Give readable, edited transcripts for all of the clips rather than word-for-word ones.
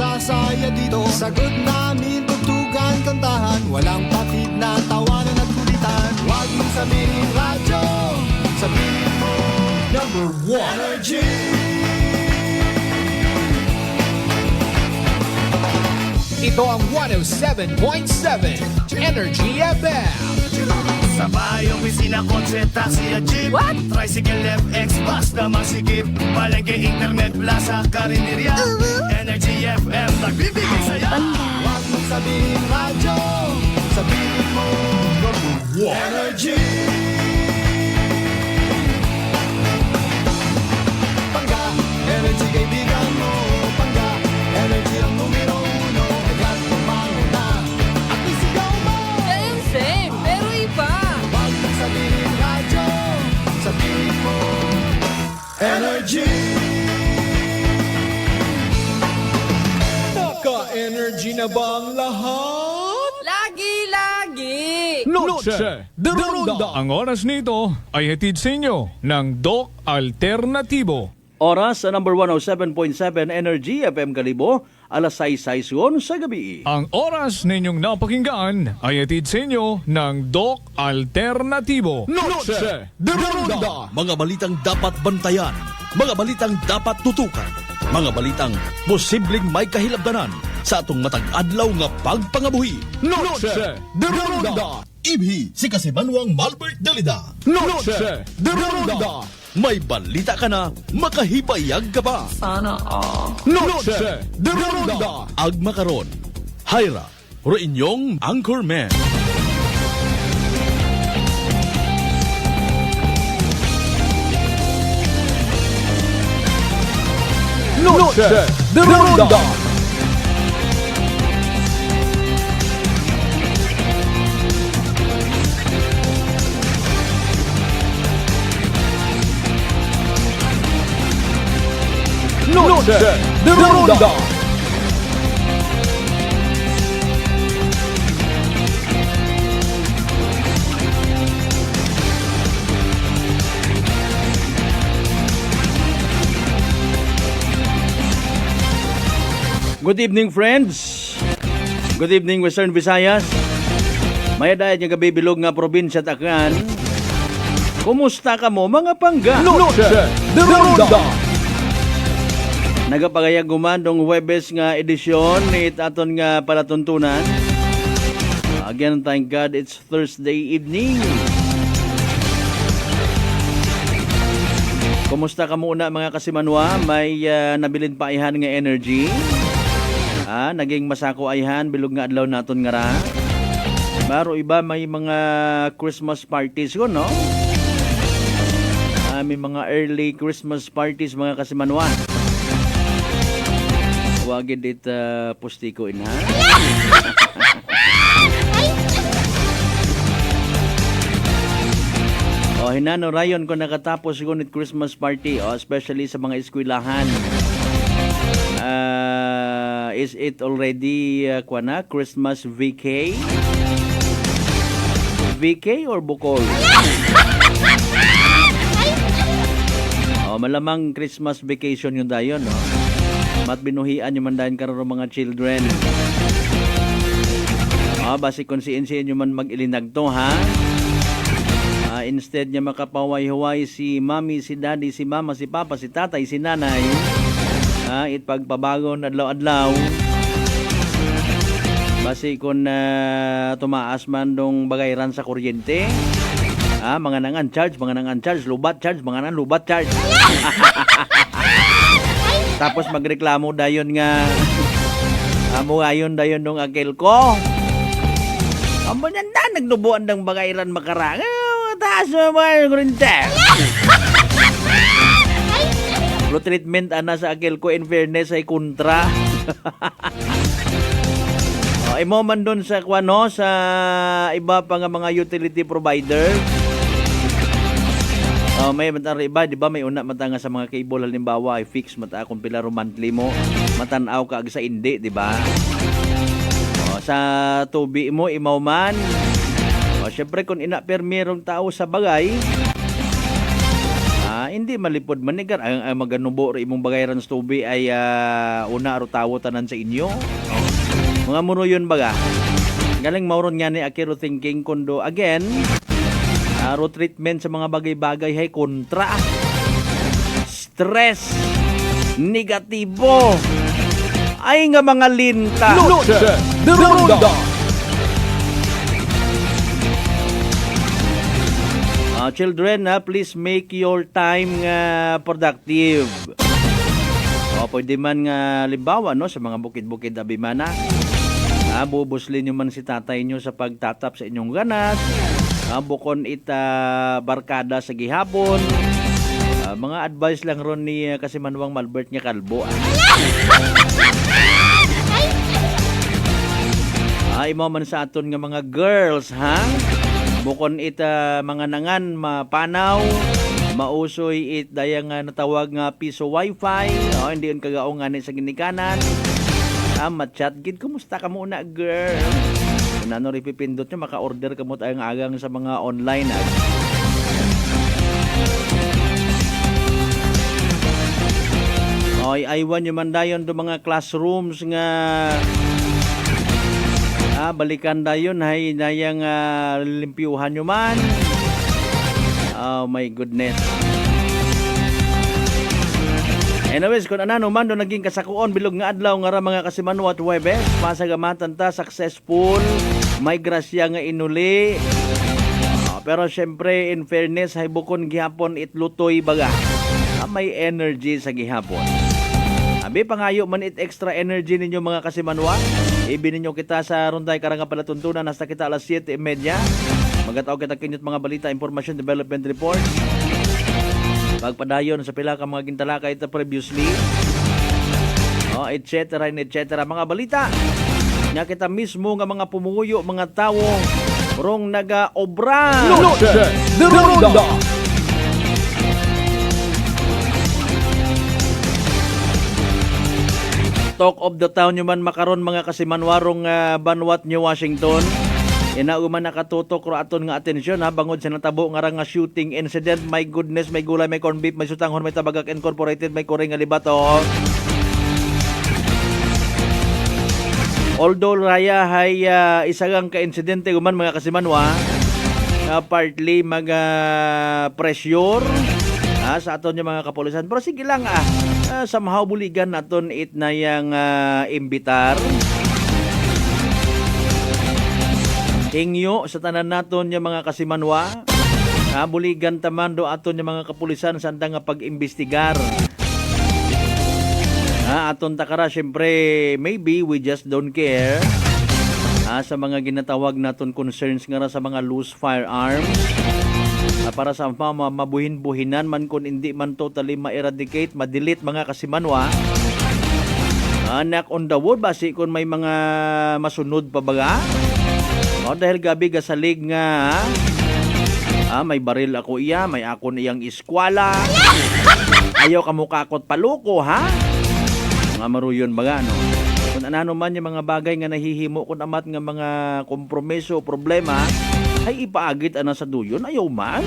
sasaya dito. Sagot namin, tugtugan, kantahan, walang patid na tawanan at kulitan. Huwag mong sabihin radyo, sabihin mo number 1 Energy. Ito ang 107.7 Energy FM. Sa bayong pisina, kotse, taxi at jeep. What? Tricycle, FX, bus na masikip. Palengke, internet, plaza, karinderya. Energy FM, nagbibigay saya. Huwag mong sabihin radyo, sabihin mo number 1 Energy. Pangga, energy kaibigan mo. Pangga, energy ang numero 1. Kagat kumango na at isigaw mo. Same, pero iba. Huwag mong sabihin radyo, sabihin mo energy. Naka-energy na ba ang lahat? Lagi-lagi. Noche de Ronda. Ang oras nito ay hatid sa inyo ng Doc Alternatibo. Oras sa number 107.7 Energy FM Kalibo, alas 6:06 sa gabi. Ang oras ninyong napakinggan ay hatid sa inyo ng Doc Alternatibo. Noche de Ronda. Mga balitang dapat bantayan, mga balitang dapat tutukan, mga balitang posibleng may kahilabdanan sa atong matag adlaw nga pagpangabuhi. Noche de Ronda. Ibhi si Kasimanwang Malbert Dalida. Noche de Ronda. May balita ka na, makahibayag ka pa. Noche de Ronda. Agma karon, Hyra, ro inyong Anchorman. Noche de Ronda. Noche de Ronda. Good evening, friends. Good evening, Western Visayas. May dahil nga gabi bilog nga probinsya Takran. Kumusta ka mo, mga pangga? Noche de Ronda. Nagapagayag gumandong Huwebes nga edisyon ni aton nga palatuntunan. Again, thank God, it's Thursday evening. Kumusta ka muna, mga kasimanwa? May nabilin pa ihan nga energy. Naging masako ayhan, bilog nga adlaw naton nga ra. Maro iba may mga Christmas parties ko, no? May mga early Christmas parties, mga kasimanwa. Wagid it pustiko in, ha? Hinano rayon ko nakatapos ko nit Christmas party, especially sa mga eskwelahan. Is it already Christmas VK? VK or Bukol? Malamang Christmas vacation yung dayon, no? Matbinuhian yung mandahin karon mga children. Basi konsiensiyan yung man mag-ilinag to, ha? Instead niya makapaway-huway si mami, si daddy, si mama, si papa, si tatay, si nanay, itpagpabagon adlaw-adlaw. Basi kung tumaas man dong bagayran sa kuryente, mga nangan charge, lubat charge, mga nangan lubat charge. Tapos magreklamo dayon nga amo ayon dayon dong akil ko. Amo nanda nagdubuan ng bagayran makarang. Taas mo mga kuryente. Lo treatment ana sa akil ko, in fairness ay kontra. Imo man doon sa sa iba pa nga mga utility provider. May matang iba, di ba, may una matanga sa mga cable, halimbawa ay fix mata kung pila monthly mo, matanaw ka sa hindi, di ba? Sa tubi mo imaw man. Syempre kung ina permirong tao sa bagay, Hindi malipod manigar ang maganubo ri imong bagayaran sa tubi ay una aro tawo tanan sa inyo. Mga muno yun baga. Galing mauron nga ni Akiro thinking kundo again. Aro treatment sa mga bagay-bagay hay kontra. Stress. Negatibo. Ay nga mga linta. Noche de Ronda. Children, please make your time productive. Pwede man nga limbawa no, sa mga bukid-bukid abimana. Bubuslin nyo man si tatay nyo sa pagtatap sa inyong ganas. Bukon barkada sa gihapon. Mga advice lang ron ni Kasimanwang Malbert nga kalbo. Imo man sa aton nga mga girls, ha? Bukon mga nangan mapanaw, mausoy dayang natawag nga piso wifi, hindi yun kagaong nga sa ginikanan. Matchat gid, kumusta ka muna girl? Kung ano ripipindot nyo, maka-order ka mo tayong agang sa mga online. Aywan nyo man dayon do mga classrooms nga balikan dayon hay dayang limpyuhan nyo man. Oh my goodness. Anyways, kung ano man do naging kasakuon bilog nga adlaw nga ra mga Kasimanwa at Huwebes, masagamatan ta successful, may grasya nga inuli. Pero syempre in fairness hay bukon gihapon itlutoy baga. May energy sa gihapon. Abi pangayo man extra energy ninyo mga Kasimanwa. Ibi ninyo kita sa Ronday Karanga Palatuntunan hasta kita alas 7:30. Magataw kita kinyot mga balita, information, development report. Pagpadayon sa pila ka mga gintalaka ito previously. Etc. Mga balita. Nya kita mismo nga mga pumuyo, mga tawo rong naga-obra. Noche de Ronda. Talk of the town nyo man makaron mga Kasimanwarong Banwat, New Washington. Inauman nakatutok ro aton nga atensyon bangod sa natabo nga nga shooting incident. My goodness, may gulay, may corn beef, may sutanghon, may tabagak incorporated, may kuring nga libato. Although raya hay isagang ka-insidente guman mga Kasimanwa, partly pressure sa aton yung mga kapulisan. Pero sige lang somehow buligan naton it na yang imbitar. Ingyo sa tanan naton yung mga Kasimanwa. Buligan taman do aton yung mga kapulisan sa nga pag-imbestigar. Aton takara syempre maybe we just don't care. Sa mga ginatawag naton concerns nga sa mga loose firearms. Para sa mabuhin-buhinan man kung hindi man totally ma-eradicate, ma-delete mga Kasimanwa. Knock on the wood, basi kung may mga masunod pa baga. Dahil gabi gasalig nga may baril ako iya, may akon iyang iskwala. Ayaw ka mukakot paluko, ha? Mga maruyon baga, no? Kung ano man yung mga bagay nga nahihimo kung amat nga mga kompromiso o problema, ay ipaagit ana sa duyon, ayaw man.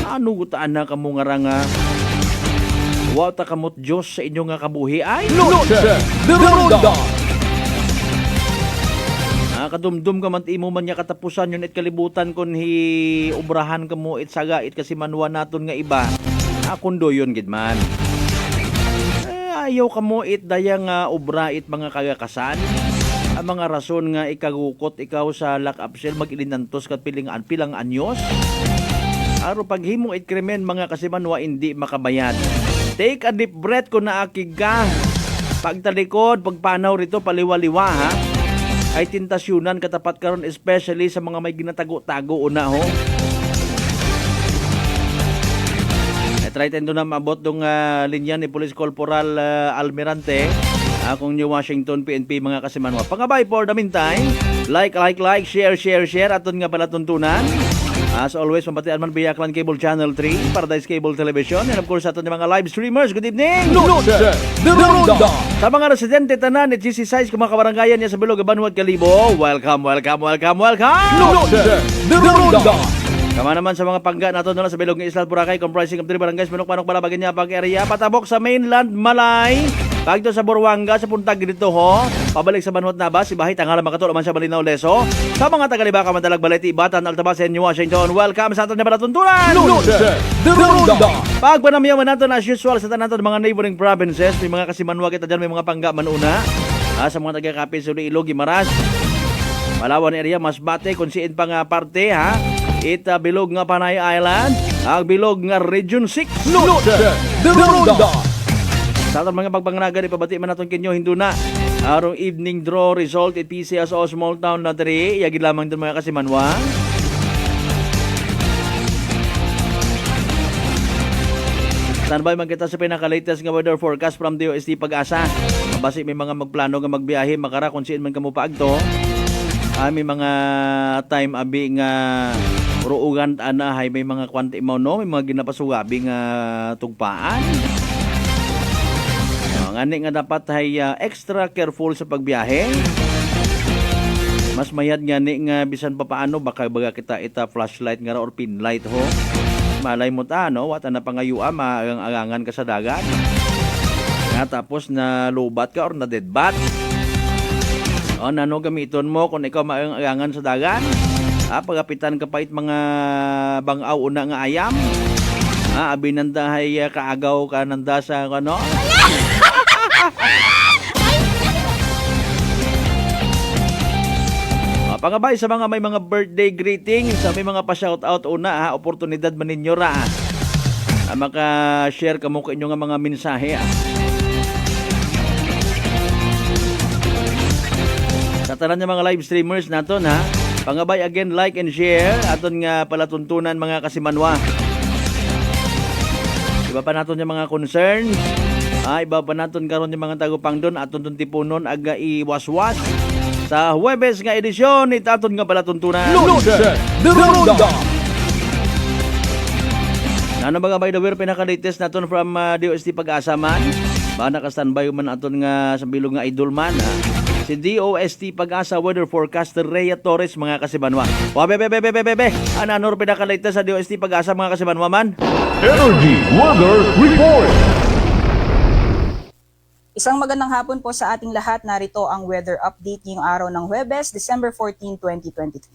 Ano gutaan na kamo nga nga wow ta kamot Diyos sa inyo nga kabuhi ay Noche de Ronda. Kadumdum ka man imo man niya katapusan yun it kalibutan kun hi ubrahan ka mo it saga it Kasimanwa naton nga iba. Kundo yun gid man. Ayaw ka mo it dayang ubra it mga kagakasan. Ang mga rason nga ikagukot ikaw sa lock-up cell mag-ilinantos kat pilang anyos. Aro paghimo it krimen mga Kasimanwa hindi makabayad. Take a deep breath kung naakig ka. Pagtalikod, pagpanaw rito paliwa-liwa ha. Ay tintasyunan katapat karon especially sa mga may ginatago-tago una ho. Try tendo na maabot dong linya ni Police Corporal Almirante. Akong New Washington PNP mga Kasimanwa. Pangabay for the meantime, like, share aton nga pala tuntunan. As always, mapatian man Biyaklan Cable Channel 3, Paradise Cable Television, and of course aton yung mga live streamers. Good evening! Noche de Ronda. Sa mga residente tanan at GC6 kung mga kabarangayan niya sa Bilog, Banwat, Kalibo, welcome! Noche de Ronda. Kama naman sa mga pangga nato na sa Bilog ng Isla Boracay comprising of 3 barangays Manok-Manok Balabagan niya pag area patabok sa mainland Malay kagto sa Buruanga sa puntag dito ho pabalik sa Banwat Naba si Bahay tanghala makatulo man sa Balinaw Leso sa mga taga-Libaka Madalag Baleti Ibatan Altabas and New Washington welcome sa aton nga balatuntunan Noche de Ronda. pagpanamyaman nato as usual sa tanan mga neighboring provinces may mga kasimanwa kita dyan may mga pangga manuna sa mga taga-Kapit Suli Ilog Gimaras Palawan area Masbate kung siin pa nga parte ha ita bilog nga Panay Island ang bilog nga Region 6 Noche de Ronda. sa atong mga pagpanganaga ipabati man naton kinyo hinduna arong evening draw result it PCSO small town na diri yagid lamang din mga kasimanwa standby man kita sa pinaka-latest nga weather forecast from DOST Pag-asa mabasi may mga magplano nga magbiyahe makara kung siin man kamo paagto may mga time abi nga ruugan anahay may mga kwanti mo no may mga ginapasugabi nga tugpaan ngani nga dapat hay extra careful sa pagbiyahe mas mayad ngani nga bisan pa paano baka baga kita ita flashlight nga or pin light ho malay mo ta no wata na pangayua maagang-agangan ka sa dagat nga tapos na lobat ka or na dead bat nano gamiton mo kung ikaw maagang-agangan sa dagat pagapitan ka pait mga bangaw una nga ayam abi nanda hay kaagaw ka nanda sa ano pangabay sa mga may mga birthday greeting sa may mga pa-shoutout una oportunidad man ninyo ra maka-share kamo ko inyo nga mga mensahe sa tanan nga mga live streamers naton pangabay again like and share aton nga palatuntunan mga kasimanwa iba pa naton yung mga concerns iba pa naton karon yung mga tagupangdon aton tipunon aga iwaswas sa Huwebes nga edisyon ita aton nga palatuntunan Noche de Ronda. Ano mga by the way pinaka-latest naton from DOST Pag-asa man ba naka-standby man aton nga sa bilog nga idol man si DOST Pag-asa weather forecaster Rhea Torres mga kasibanwa. Bebe. Ano pinaka-latest sa DOST Pag-asa mga kasibanwa man? Energy Weather Report. Isang magandang hapon po sa ating lahat. Narito ang weather update ngayong araw ng Huwebes, December 14, 2023.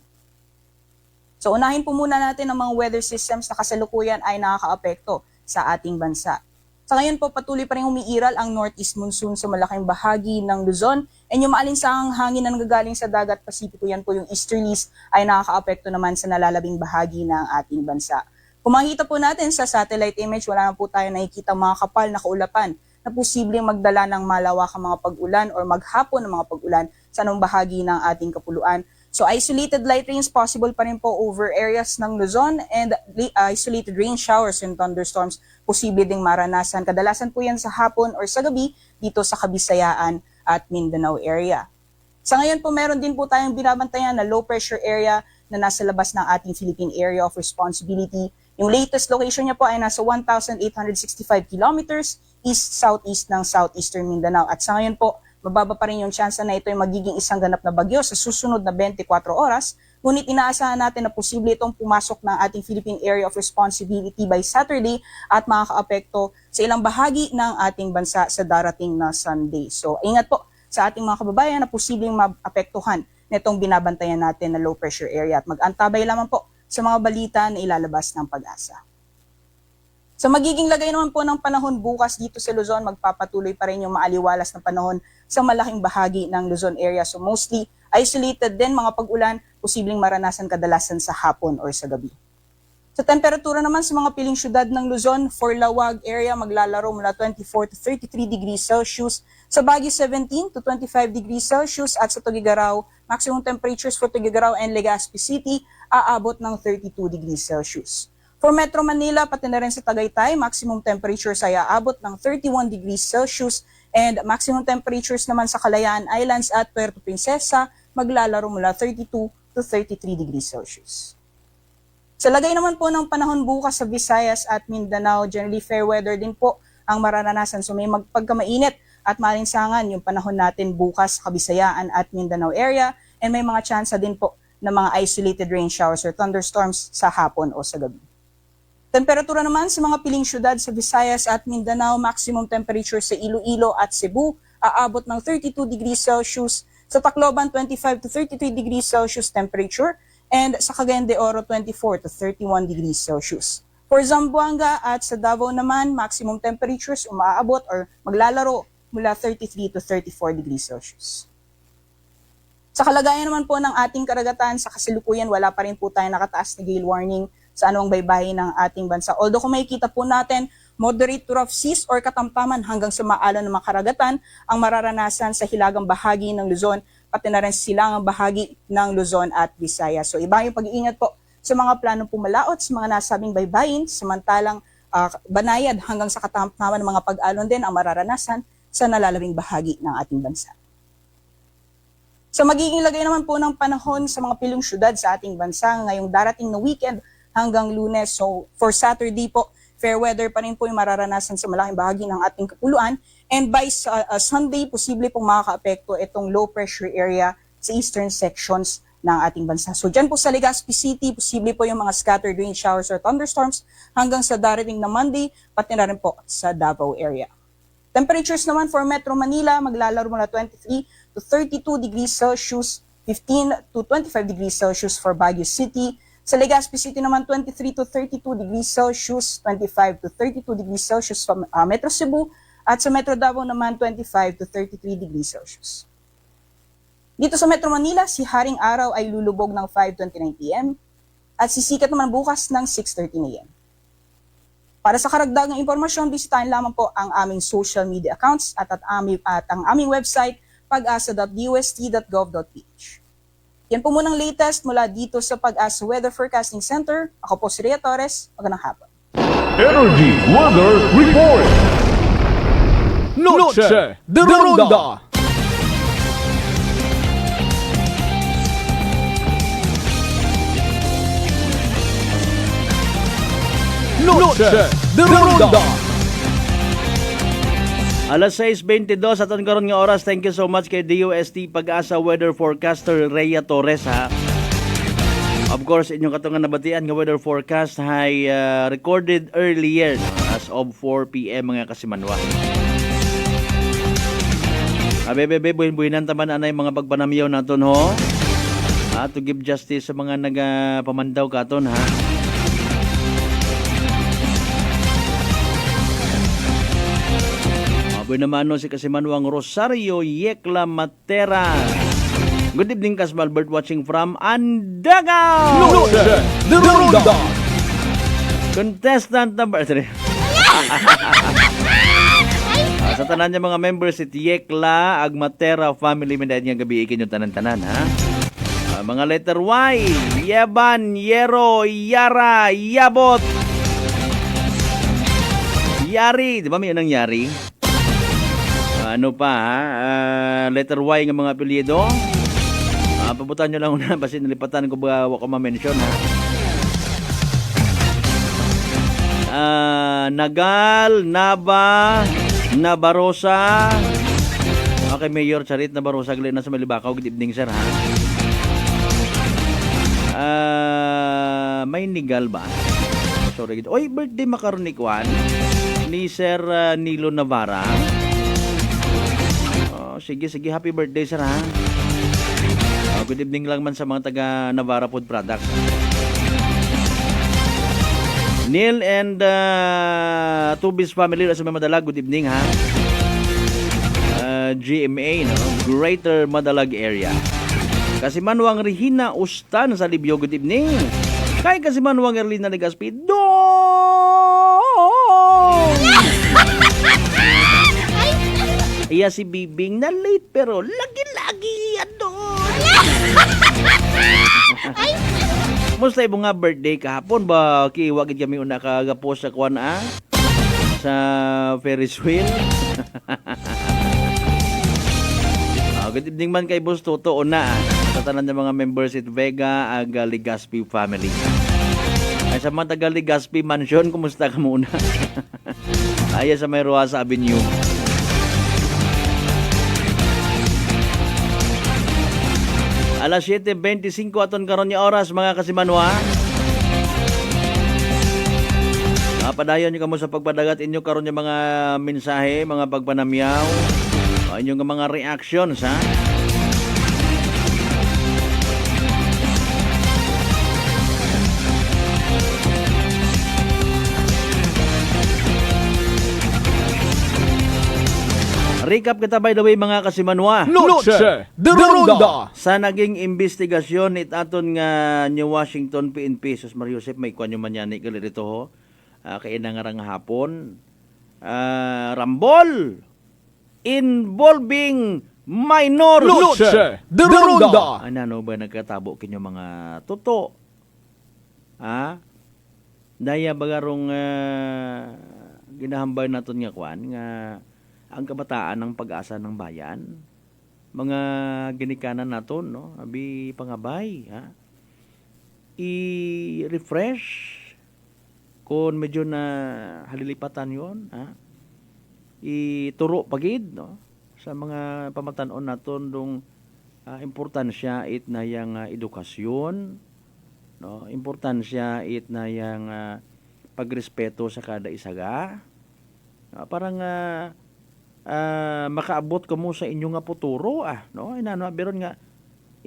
So unahin po muna natin ang mga weather systems na kasalukuyan ay nakakaapekto sa ating bansa. Sa ngayon po patuloy pa rin umiiral ang northeast monsoon sa malaking bahagi ng Luzon and yung maalinsangang hangin na nanggagaling sa dagat Pasipiko, yan po yung easterlies, ay nakakaapekto naman sa nalalabing bahagi ng ating bansa. Kung makikita po natin sa satellite image, wala na po tayo nakikita mga kapal na kaulapan na posibleng magdala ng malawakang mga pag-ulan or maghapon ng mga pag-ulan sa anong bahagi ng ating kapuluan. So isolated light rains possible pa rin po over areas ng Luzon and isolated rain showers and thunderstorms posible ding maranasan. Kadalasan po yan sa hapon or sa gabi dito sa Kabisayaan at Mindanao area. Sa ngayon po meron din po tayong binabantayan na low pressure area na nasa labas ng ating Philippine Area of Responsibility. Yung latest location niya po ay nasa 1,865 kilometers east-southeast ng southeastern Mindanao. At sa ngayon po, mababa pa rin yung tsansa na ito ay magiging isang ganap na bagyo sa susunod na 24 oras. Ngunit inaasahan natin na posible itong pumasok ng ating Philippine Area of Responsibility by Saturday at makakaapekto sa ilang bahagi ng ating bansa sa darating na Sunday. So ingat po sa ating mga kababayan na posibleng maapektuhan nitong binabantayan natin na low pressure area at mag-antabay lamang po sa mga balita na ilalabas ng Pag-asa. Sa magiging lagay naman po ng panahon bukas dito sa Luzon, magpapatuloy pa rin yung maaliwalas na panahon sa malaking bahagi ng Luzon area. So mostly isolated din mga pag-ulan, posibleng maranasan kadalasan sa hapon or sa gabi. Sa temperatura naman sa mga piling syudad ng Luzon, for Lawag area maglalaro mula 24 to 33 degrees Celsius, sa Baguio 17 to 25 degrees Celsius at sa Tuguegarao, maximum temperatures for Tuguegarao and Legazpi City aabot ng 32 degrees Celsius. For Metro Manila, pati na rin sa Tagaytay, maximum temperatures ay aabot ng 31 degrees Celsius and maximum temperatures naman sa Kalayaan Islands at Puerto Princesa maglalaro mula 32 to 33 degrees Celsius. Sa lagay naman po ng panahon bukas sa Visayas at Mindanao, generally fair weather din po ang mararanasan. So may pagkamainit at malinsangan yung panahon natin bukas sa Kabisayaan at Mindanao area and may mga tsansa din po ng mga isolated rain showers or thunderstorms sa hapon o sa gabi. Temperatura naman sa mga piling syudad sa Visayas at Mindanao, maximum temperature sa Iloilo at Cebu aabot ng 32 degrees Celsius, sa Tacloban 25 to 33 degrees Celsius temperature, and sa Cagayan de Oro 24 to 31 degrees Celsius. For Zamboanga at sa Davao naman, maximum temperatures umaabot or maglalaro mula 33 to 34 degrees Celsius. Sa kalagayan naman po ng ating karagatan, sa kasalukuyan wala pa rin po tayo nakataas na gale warning sa anumang baybayin ng ating bansa. Although kung makikita po natin, moderate to rough seas or katamtaman hanggang sa maalon ng mga karagatan ang mararanasan sa hilagang bahagi ng Luzon, pati na rin silangang bahagi ng Luzon at Visayas. So iba yung pag-iingat po sa mga planong pumalaot sa mga nasabing baybayin, samantalang banayad hanggang sa katamtaman ng mga pag-alon din ang mararanasan sa nalalabing bahagi ng ating bansa. So magiging lagay naman po ng panahon sa mga pilong syudad sa ating bansa ngayong darating na weekend hanggang Lunes. So for Saturday po, fair weather pa rin po yung mararanasan sa malaking bahagi ng ating kapuluan. And by Sunday, posible pong makaka-apekto itong low pressure area sa eastern sections ng ating bansa. So dyan po sa Legazpi City, posible po yung mga scattered rain showers or thunderstorms hanggang sa darating na Monday, pati na rin po sa Davao area. Temperatures naman for Metro Manila, maglalaro mula 23 to 32 degrees Celsius, 15 to 25 degrees Celsius for Baguio City. Sa Legazpi City naman, 23 to 32 degrees Celsius, 25 to 32 degrees Celsius sa Metro Cebu. At sa Metro Davao naman, 25 to 33 degrees Celsius. Dito sa Metro Manila, si Haring Araw ay lulubog ng 5:29 p.m. at sisikat naman bukas ng 6:13 a.m. Para sa karagdagang impormasyon, bisitahin lamang po ang aming social media accounts at ang aming website, pag-asa.dust.gov.ph. Yan po munang latest mula dito sa Pag-asa Weather Forecasting Center. Ako po si Rhea Torres. Magandang hapon. Energy Weather Report. Noche de Ronda. Noche de Ronda. Alas 6:22 sa aton karon nga oras. Thank you so much kay DUST Pag-asa Weather Forecaster Rhea Torres ha. Of course, inyong katungan nabatian nga weather forecast ay recorded earlier as of 4 p.m. mga kasimanwa. Abebe, buhin-buhinan taman anay mga pagpanamiyaw naton ho. To give justice sa mga nagapamandaw katon ha. Aboy naman no si Kasimanwang Rosario Yekla Matera. Good evening, Kasma Albert, watching from Andagaw. Noche de Ronda. Contestant number 3. Sa tanan niya mga members si Yekla Agmatera family medad niya gabi ikin yung tanan-tanan ha. Mga letter Y, Yeban, Yero, Yara, Yabot, Yari, di ba may unang Yari? Ano pa ha? Letter Y ng mga apelyido. Pabutan nyo lang una kasi nalipatan ko ba wako ma-mention ha. Nagal, Naba, Nabarosa. Okay, Mayor Charit Nabarosa, gali na sa Malibakaw. Good evening sir ha. May Nigal ba? Sorry. Oy, birthday makaroni kwan ni Sir Nilo Navarra. Sige, happy birthday sir ha. Good evening lang man sa mga taga Navarra Food Products. Neil and Tubis family sa may Madalag, good evening ha. GMA no, Greater Madalag area. Kasimanwang Regina Ustan sa Libyo, good evening. Kay Kasimanwang Erlina Legazpi, iya si Bibing na late pero lagi-lagi yan doon. Musta ibo nga birthday kahapon ba? Kiwagid kami una kagapost sa kwan sa Ferris wheel. Good evening man kay Boss Toto una sa tanan ng mga members at Vega aga Legazpi family. Ay sa mga taga Legazpi Mansion, kumusta ka muna? Aya sa may Roasa Avenue. Alas 7:25 aton karon nga oras mga kasimanwa. Padayon nyo kamo sa pagpadagat inyo karon nga mga mensahe, mga pagpanamyaw, inyong mga reactions ha. Recap kita by the way mga kasimanwa. Noche de Ronda. Sa naging investigasyon it aton nga New Washington PNP sus Mario Joseph may kwanyo man yan gali dito ho. Kaya nangarang hapon. Rambol involving minor. Noche de Ronda. Ano ba nagkatabo kinyo mga toto? Daya bagarong ginahambay naton nga kwan nga ang kabataan ng pag-asa ng bayan, mga ginikanan naton, no? Abi pangabay, ha? I-refresh kung medyo na halilipatan yon, ha? Ituro pagid, no? Sa mga pamatanon naton dong importansya it na yang edukasyon, no? Importansya it na yang pagrespeto sa kada isaga. Parang makaabot kamo sa inyong nga futuro no inano biron nga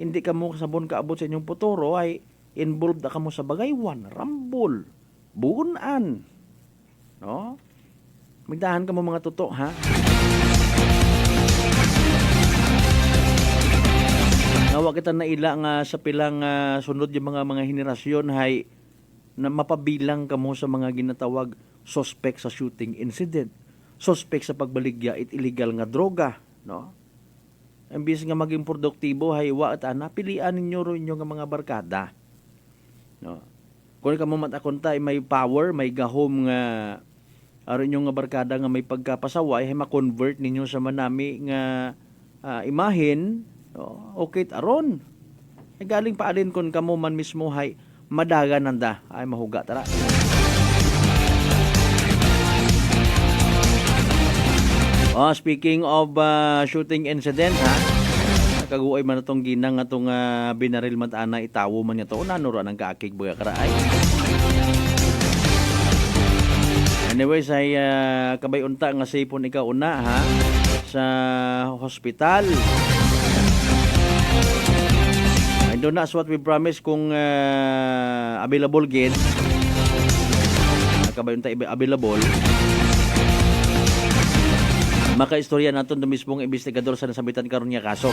hindi kamo sabon kaabot sa inyong futuro ay involved na kamo sa bagaywan, rambol, buunan, no magdahan kamo mga toto ha. Nawa kita naila nga sa pilang sunod yung mga henerasyon hay na mapabilang kamo sa mga ginatawag suspect sa shooting incident, suspect sa pagbaligya it illegal nga droga, no? Imbis nga maging produktibo haywa at pilian ninyo ro inyo nga mga barkada, no? Kung kamo matakonta may power, may gahom nga aron inyo nga barkada nga may pagkapasaway hay ma-convert ninyo sa manami nga imahen, no? Okay aron galing paalin kon kamo man mismo hay madagan nanda ay mahuga tara. Speaking of shooting incident ha, nakaguay man itong ginang atong binaril man ana itawo man niya to nanuro ng kaakig baga karaay. Anyways ay kabay unta nga sipon ikaw una ha sa hospital. I do not what we promise kung available gid. Kabay unta available. Makaistorya naton do mismong investigador sa nasabitan karon nga kaso.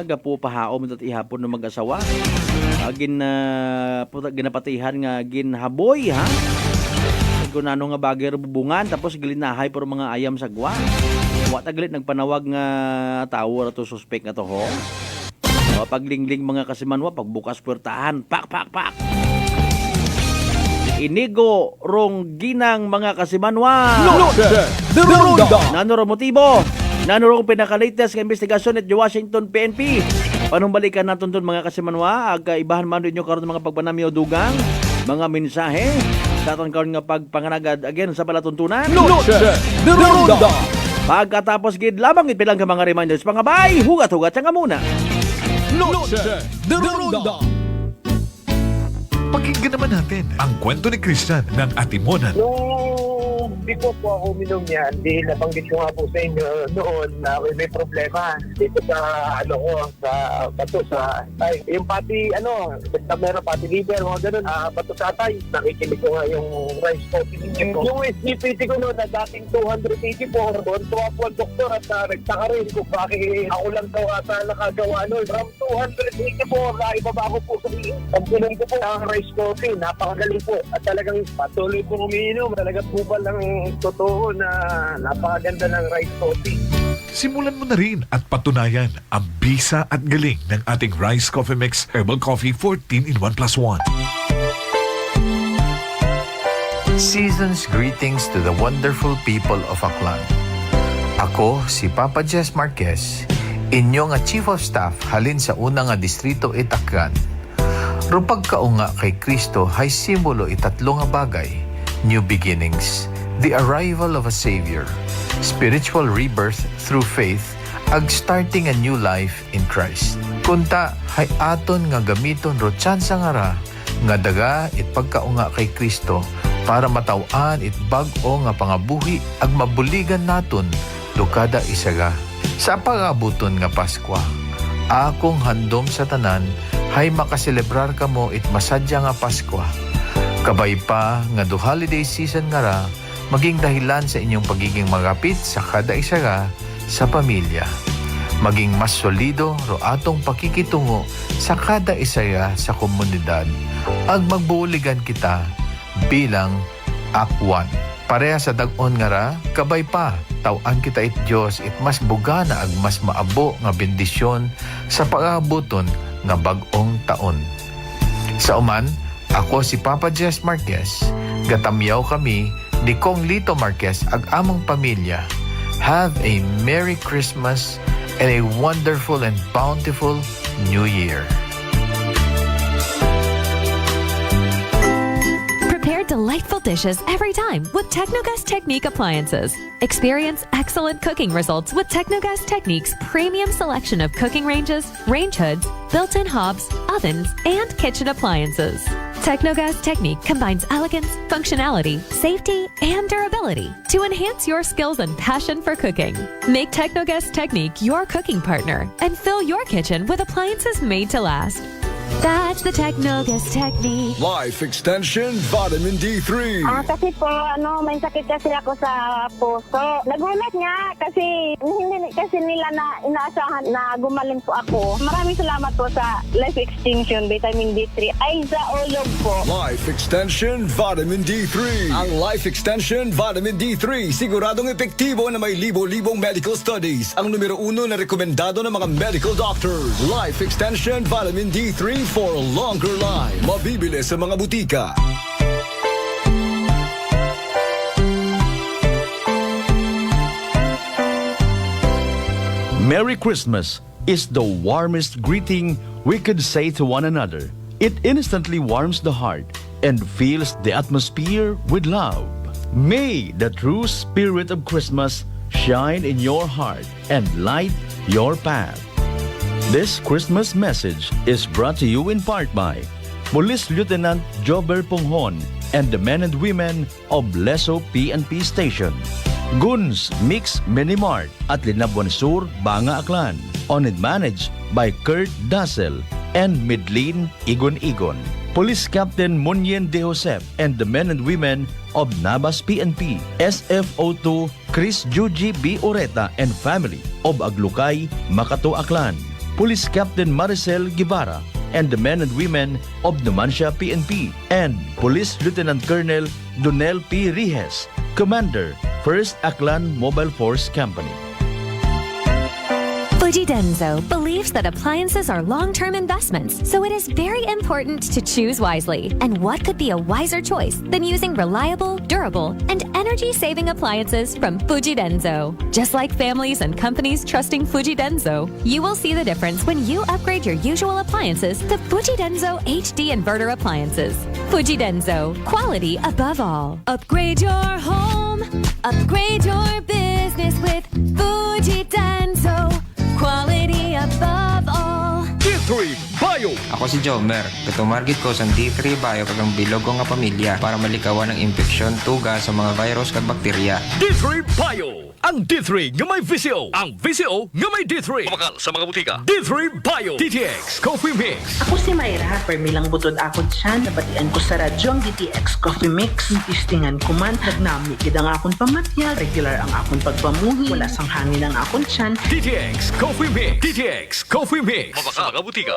Gapo pahaom ito ihapon ng mag-asawa. Ginapatihan nga ginhaboy ha. Kung ano nga bagay bubungan tapos gilinahay pero mga ayam sagwa. Wa taglit nagpanawag nga tawo ato suspect nga to ho. Paglingling mga kasimanwa pagbukas puwertahan pak. Inigo rong ginang mga kasimanwa. Noche de Ronda. Nanuro motibo. Nanuro pinaka-latest nga investigasyon at Washington PNP. Panumbalikan natin doon mga kasimanwa. Ibahan man ninyo karon mga pagpanamyo dugang. Mga mensahe. Sa aton karon nga pagpanganagad again sa palatuntunan. Noche de Ronda. Pagkatapos gid lamang ipilang ka mga reminders. Pangabay, hugat-hugat siya nga muna. Noche de Ronda. Pakinggan naman natin ang kwento ni Christian ng Atimonan. Nung before po ako uminom yan, di nabanggit ko nga po sa inyo noon na may problema dito sa sa bato sa ay yung pati basta meron pati liver mga ganun bato sa atay. Nakikinig ko nga yung rice coffee ninyo. Yung SGPT ko noon na dating 284 doon tuwa po ang doktor at nagtaka rin kung bakit ako lang daw ata nakagawa noon. From 284 na ibaba ko po sa pagpunan ko po ang rice coffee. Napakagaling po at talagang patuloy po umiinom. Talaga po ba lang totoo na napakaganda ng rice coffee. Simulan mo na rin at patunayan ang bisa at galing ng ating Rice Coffee Mix Herbal Coffee 14 in 1+1. Season's greetings to the wonderful people of Aklan. Ako si Papa Jess Marquez, inyo nga Chief of Staff halin sa unang nga distrito Itakgan. Rupag kaunga kay Kristo hay simbolo itatlo nga bagay: new beginnings, the arrival of a Savior, spiritual rebirth through faith, ag starting a new life in Christ. Kunta, hay aton nga gamiton ro tsansa nga ra, nga daga it pagkaunga kay Kristo para matawan it bag-o nga pangabuhi ag mabuligan naton dukada isaga. Sa pagabuton nga Paskwa, akong handom sa tanan hay makaselebrar kamo it masadya nga Paskwa. Kabay pa nga do holiday season nga ra, maging dahilan sa inyong pagiging magapit sa kada isaga sa pamilya. Maging mas solido ro atong pakikitungo sa kada isaga sa komunidad ag magbuuligan kita bilang akwan. Pareha sa dag-on nga ra, kabay pa, tawan kita it Diyos it mas bugana ag mas maabo nga bendisyon sa pag-aabuton nga bag-ong taon. Sa uman, ako si Papa Jess Marquez, gatamyaw kami ni Kong Lito Marquez ag among pamilya. Have a Merry Christmas and a wonderful and bountiful New Year. Prepare delightful dishes every time with Technogas Technique appliances. Experience excellent cooking results with Technogas Technique's premium selection of cooking ranges, range hoods, built-in hobs, ovens, and kitchen appliances. Technogas Technique combines elegance, functionality, safety, and durability to enhance your skills and passion for cooking. Make Technogas Technique your cooking partner and fill your kitchen with appliances made to last. That's the Technogas Technique. Life Extension Vitamin D3. Kasi po, may sakit kasi ako sa puso. Nagulat nga kasi hindi kasi nila na inaasahan na gumaling po ako. Maraming salamat po sa Life Extension Vitamin D3. Ay, sa ulog po. Life Extension Vitamin D3. Ang Life Extension Vitamin D3 siguradong epektibo na may libo-libong medical studies. Ang numero 1 na rekomendado ng mga medical doctors. Life Extension Vitamin D3 for a longer life. Mabibili sa mga butika. Merry Christmas is the warmest greeting we could say to one another. It instantly warms the heart and fills the atmosphere with love. May the true spirit of Christmas shine in your heart and light your path. This Christmas message is brought to you in part by Police Lieutenant Jober Ponghon and the men and women of Leso PNP Station, Guns Mix Mini Mart at Linabuan Sur, Banga Aklan, owned and managed by Kurt Dassel and Midlin Igon, Police Captain Munyen De Josep and the men and women of Nabas PNP, SFO2 Chris Juji B. Oreta and family of Aglukay, Makato Aklan, Police Captain Maricel Guevara and the men and women of Numancia PNP, and Police Lieutenant Colonel Donel P. Rijes, Commander, 1st Aklan Mobile Force Company. Fuji Denso believes that appliances are long-term investments, so it is very important to choose wisely. And what could be a wiser choice than using reliable, durable, and energy-saving appliances from Fuji Denso? Just like families and companies trusting Fuji Denso, you will see the difference when you upgrade your usual appliances to Fuji Denso HD inverter appliances. Fuji Denso, quality above all. Upgrade your home, upgrade your business with Fuji Denso. Quality above all. D3 Bio. Ako si Jomer. Katumargit ko sa D3 Bio kagang bilog ko nga pamilya para malikawan ng infeksyon, tuga sa mga virus kag bakterya. D3 Bio. Ang D3 nga may VCO. Ang VCO nga may D3. Kumakal sa mga butika. D3 Bio. DTX Coffee Mix. Ako si Mayra. Permilang butod ako dyan. Nabatian ko sa radyo ang DTX Coffee Mix. Tistingan ko man. Nagnami kid ang akong pamatya. Regular ang akong pagpamuhi. Wala sang hangin ang akong tiyan. DTX Coffee Mix. DTX Coffee Mix. Mabaka mga butika.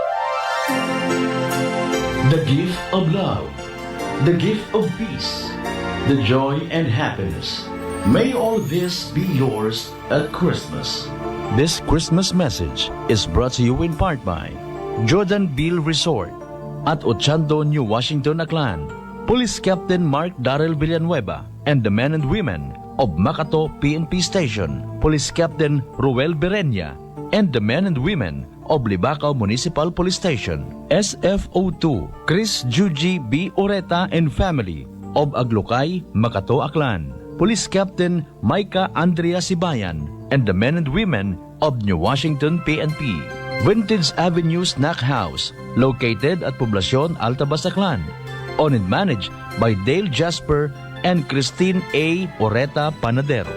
The gift of love. The gift of peace. The joy and happiness. May all this be yours at Christmas. This Christmas message is brought to you in part by Jordan Beale Resort at Ochando, New Washington, Aklan, Police Captain Mark Darrell Villanueva and the men and women of Makato PNP Station, Police Captain Ruel Berenya and the men and women of Libacao Municipal Police Station, SFO2 Chris Juji B. Oreta and family of Aglukay, Makato, Aklan, Police Captain Micah Andrea Sibayan and the men and women of New Washington PNP, Vintage Avenue Snack House, located at Poblacion Alta Basaclan. Owned and managed by Dale Jasper and Christine A. Poreta Panadero.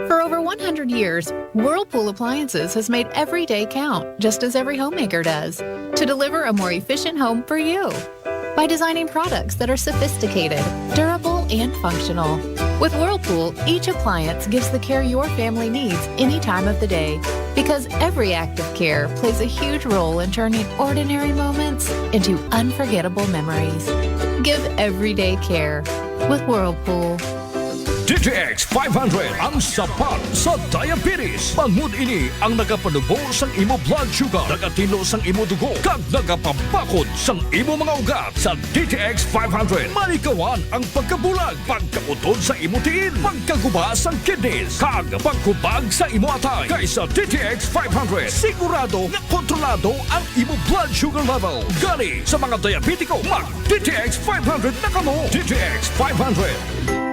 For over 100 years, Whirlpool Appliances has made every day count, just as every homemaker does, to deliver a more efficient home for you. By designing products that are sophisticated, durable, and functional. With Whirlpool, each appliance gives the care your family needs any time of the day. Because every act of care plays a huge role in turning ordinary moments into unforgettable memories. Give everyday care with Whirlpool. DTX 500 ang sapat sa diabetes. Bangod ini ang nagapanubo sang imo blood sugar, nagatino sang imo dugo, kag nagapabakod sang imo mga ugat. Sa DTX 500, malikawan ang pagkabulag, pagkautod sa imo tiin, pagkaguba sang kidneys, kag pagkubag sa imo atay. Kaysa DTX 500, sigurado nga kontrolado ang imo blood sugar level. Gani sa mga diabetiko, mag DTX 500 na kamo. DTX 500.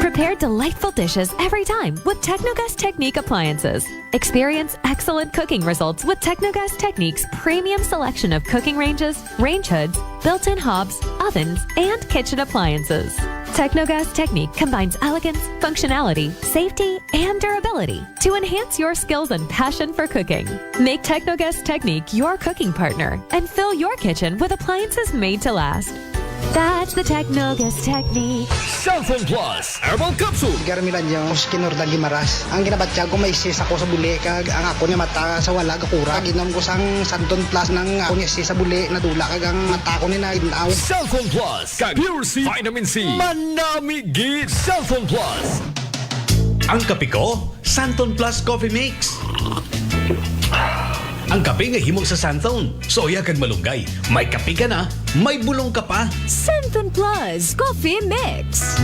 Prepare delightful dishes every time with Technogas Technique appliances. Experience excellent cooking results with Technogas Technique's premium selection of cooking ranges, range hoods, built-in hobs, ovens, and kitchen appliances. Technogas Technique combines elegance, functionality, safety, and durability to enhance your skills and passion for cooking. Make Technogas Technique your cooking partner and fill your kitchen with appliances made to last. That's the Technogas Technique. Cellphone Plus Herbal Capsule. Garmilan yung Kinurdan Gimaras. Ang ginabatya ko may sis ako sa buli kag ang ako niya mata sa wala gakura. Ginom ko sang Santon Plus ng ako niya sis sa buli nadula kag ang mata ko ni na inaw. Cellphone Plus kag Pure C Vitamin C. Manamigit Cellphone Plus. Ang kape ko, Santon Plus Coffee Mix. Ang kape nga himog sa Santon. Soya kag malunggay. May kape ka na, may bulong ka pa. Santon Plus Coffee Mix.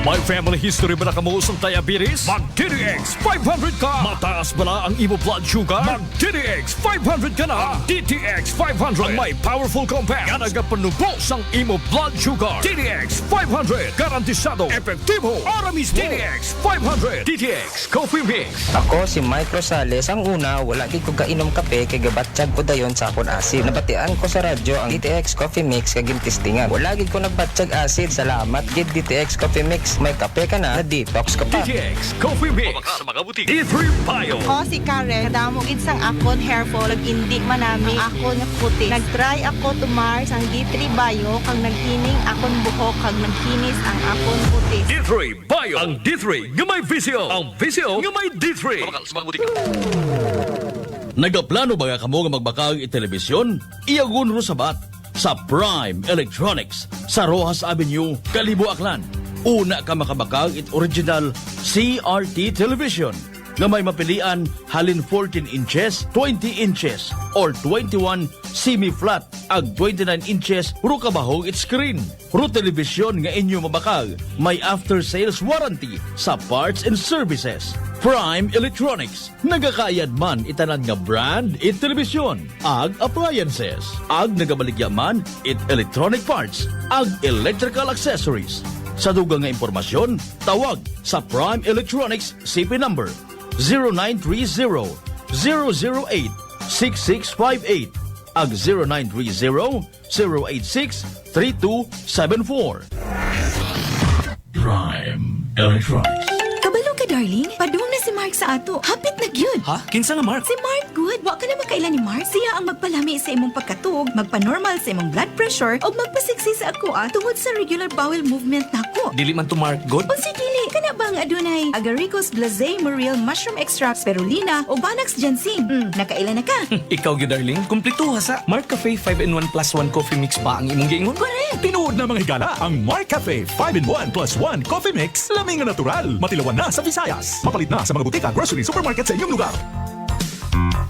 May family history ba na kamusang diabetes? Mag-DTX 500 ka! Mataas ba na ang imo blood sugar? Mag-DTX 500 ka na! DTX 500 ang may powerful compounds nga nagapanubos ang imo blood sugar. DTX 500 garantisado, epektibo, para mismo. DTX 500 DTX Coffee Mix. Ako si Mike Rosales. Ang una, wala gid ko kainom kape kay gabatsyag ko dayon sa akon acid. Nabatian ko sa radyo ang DTX Coffee Mix kag gintistingan. Wala gid ko nagbatsyag acid. Salamat gid DTX Coffee Mix. May kape ka na detox ka pa. DTX Coffee Mix. Sa mga butik. D3 Bio. Ako si Karen. Kadamo gid sang akon hair fall ag indi manami akon nga puti. Nagtry ako tumar sang D3 Bio kag nagkining akon buhok kag nagkinis ang akon puti. D3 Bio. Ang D3 nga may visyo. Ang visyo nga may D3. Sa mga butik. Nagaplano ba nga kamo nga magbakag i-telebisyon? Iyagun ro sabat sa Prime Electronics sa Rojas Avenue, Kalibo, Aklan. Una ka makabakag it original CRT television nga may mapilian halin 14 inches, 20 inches, or 21 semi-flat ag 29 inches ro kabahog it screen. Ro television nga inyo mabakag may after-sales warranty sa parts and services. Prime Electronics. Nagakayad man itanan nga brand it television, ag appliances, ag nagabaligya man it electronic parts, ag electrical accessories. Sa dugang nga impormasyon, tawag sa Prime Electronics CP number 0930-008-6658 ag 0930-086-3274. Prime Electronics. Kabalo ka, darling. Padung na si Mark sa ato. Hapit na gyud. Ha? Kinsa nga Mark? Si Mark good. Wa ka na makailan ni Mark. Siya ang magpalami sa imong pagkatug, magpa-normal sa imong blood pressure, o magpasiksi sa akoa tungod sa regular bowel movement nako. Dili man to Mark good? O si dili, kana bang adunay agaricus blazei muriel mushroom extract, spirulina, o Banax ginseng. Nakailan na ka? Ikaw gyud darling, kumpleto ha sa Mark Cafe 5-in-1 plus 1 coffee mix ba ang imong giingon? Correct. Tinuod na mga higala ang Mark Cafe 5-in-1 plus 1 coffee mix. Laming na natural. Matilawan na sa Visayas. Mapalit na sa mga butika, grocery, supermarket sa inyong lugar.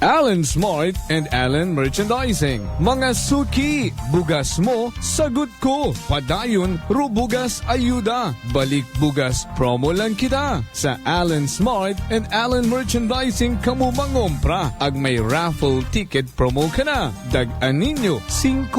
Alan Smart and Alan Merchandising. Mga suki, bugas mo, sagot ko. Padayon, rubugas ayuda. Balik bugas, promo lang kita. Sa Alan Smart and Alan Merchandising, kamu mangompra. Ag may raffle ticket promo ka na. Dag-an ninyo, 50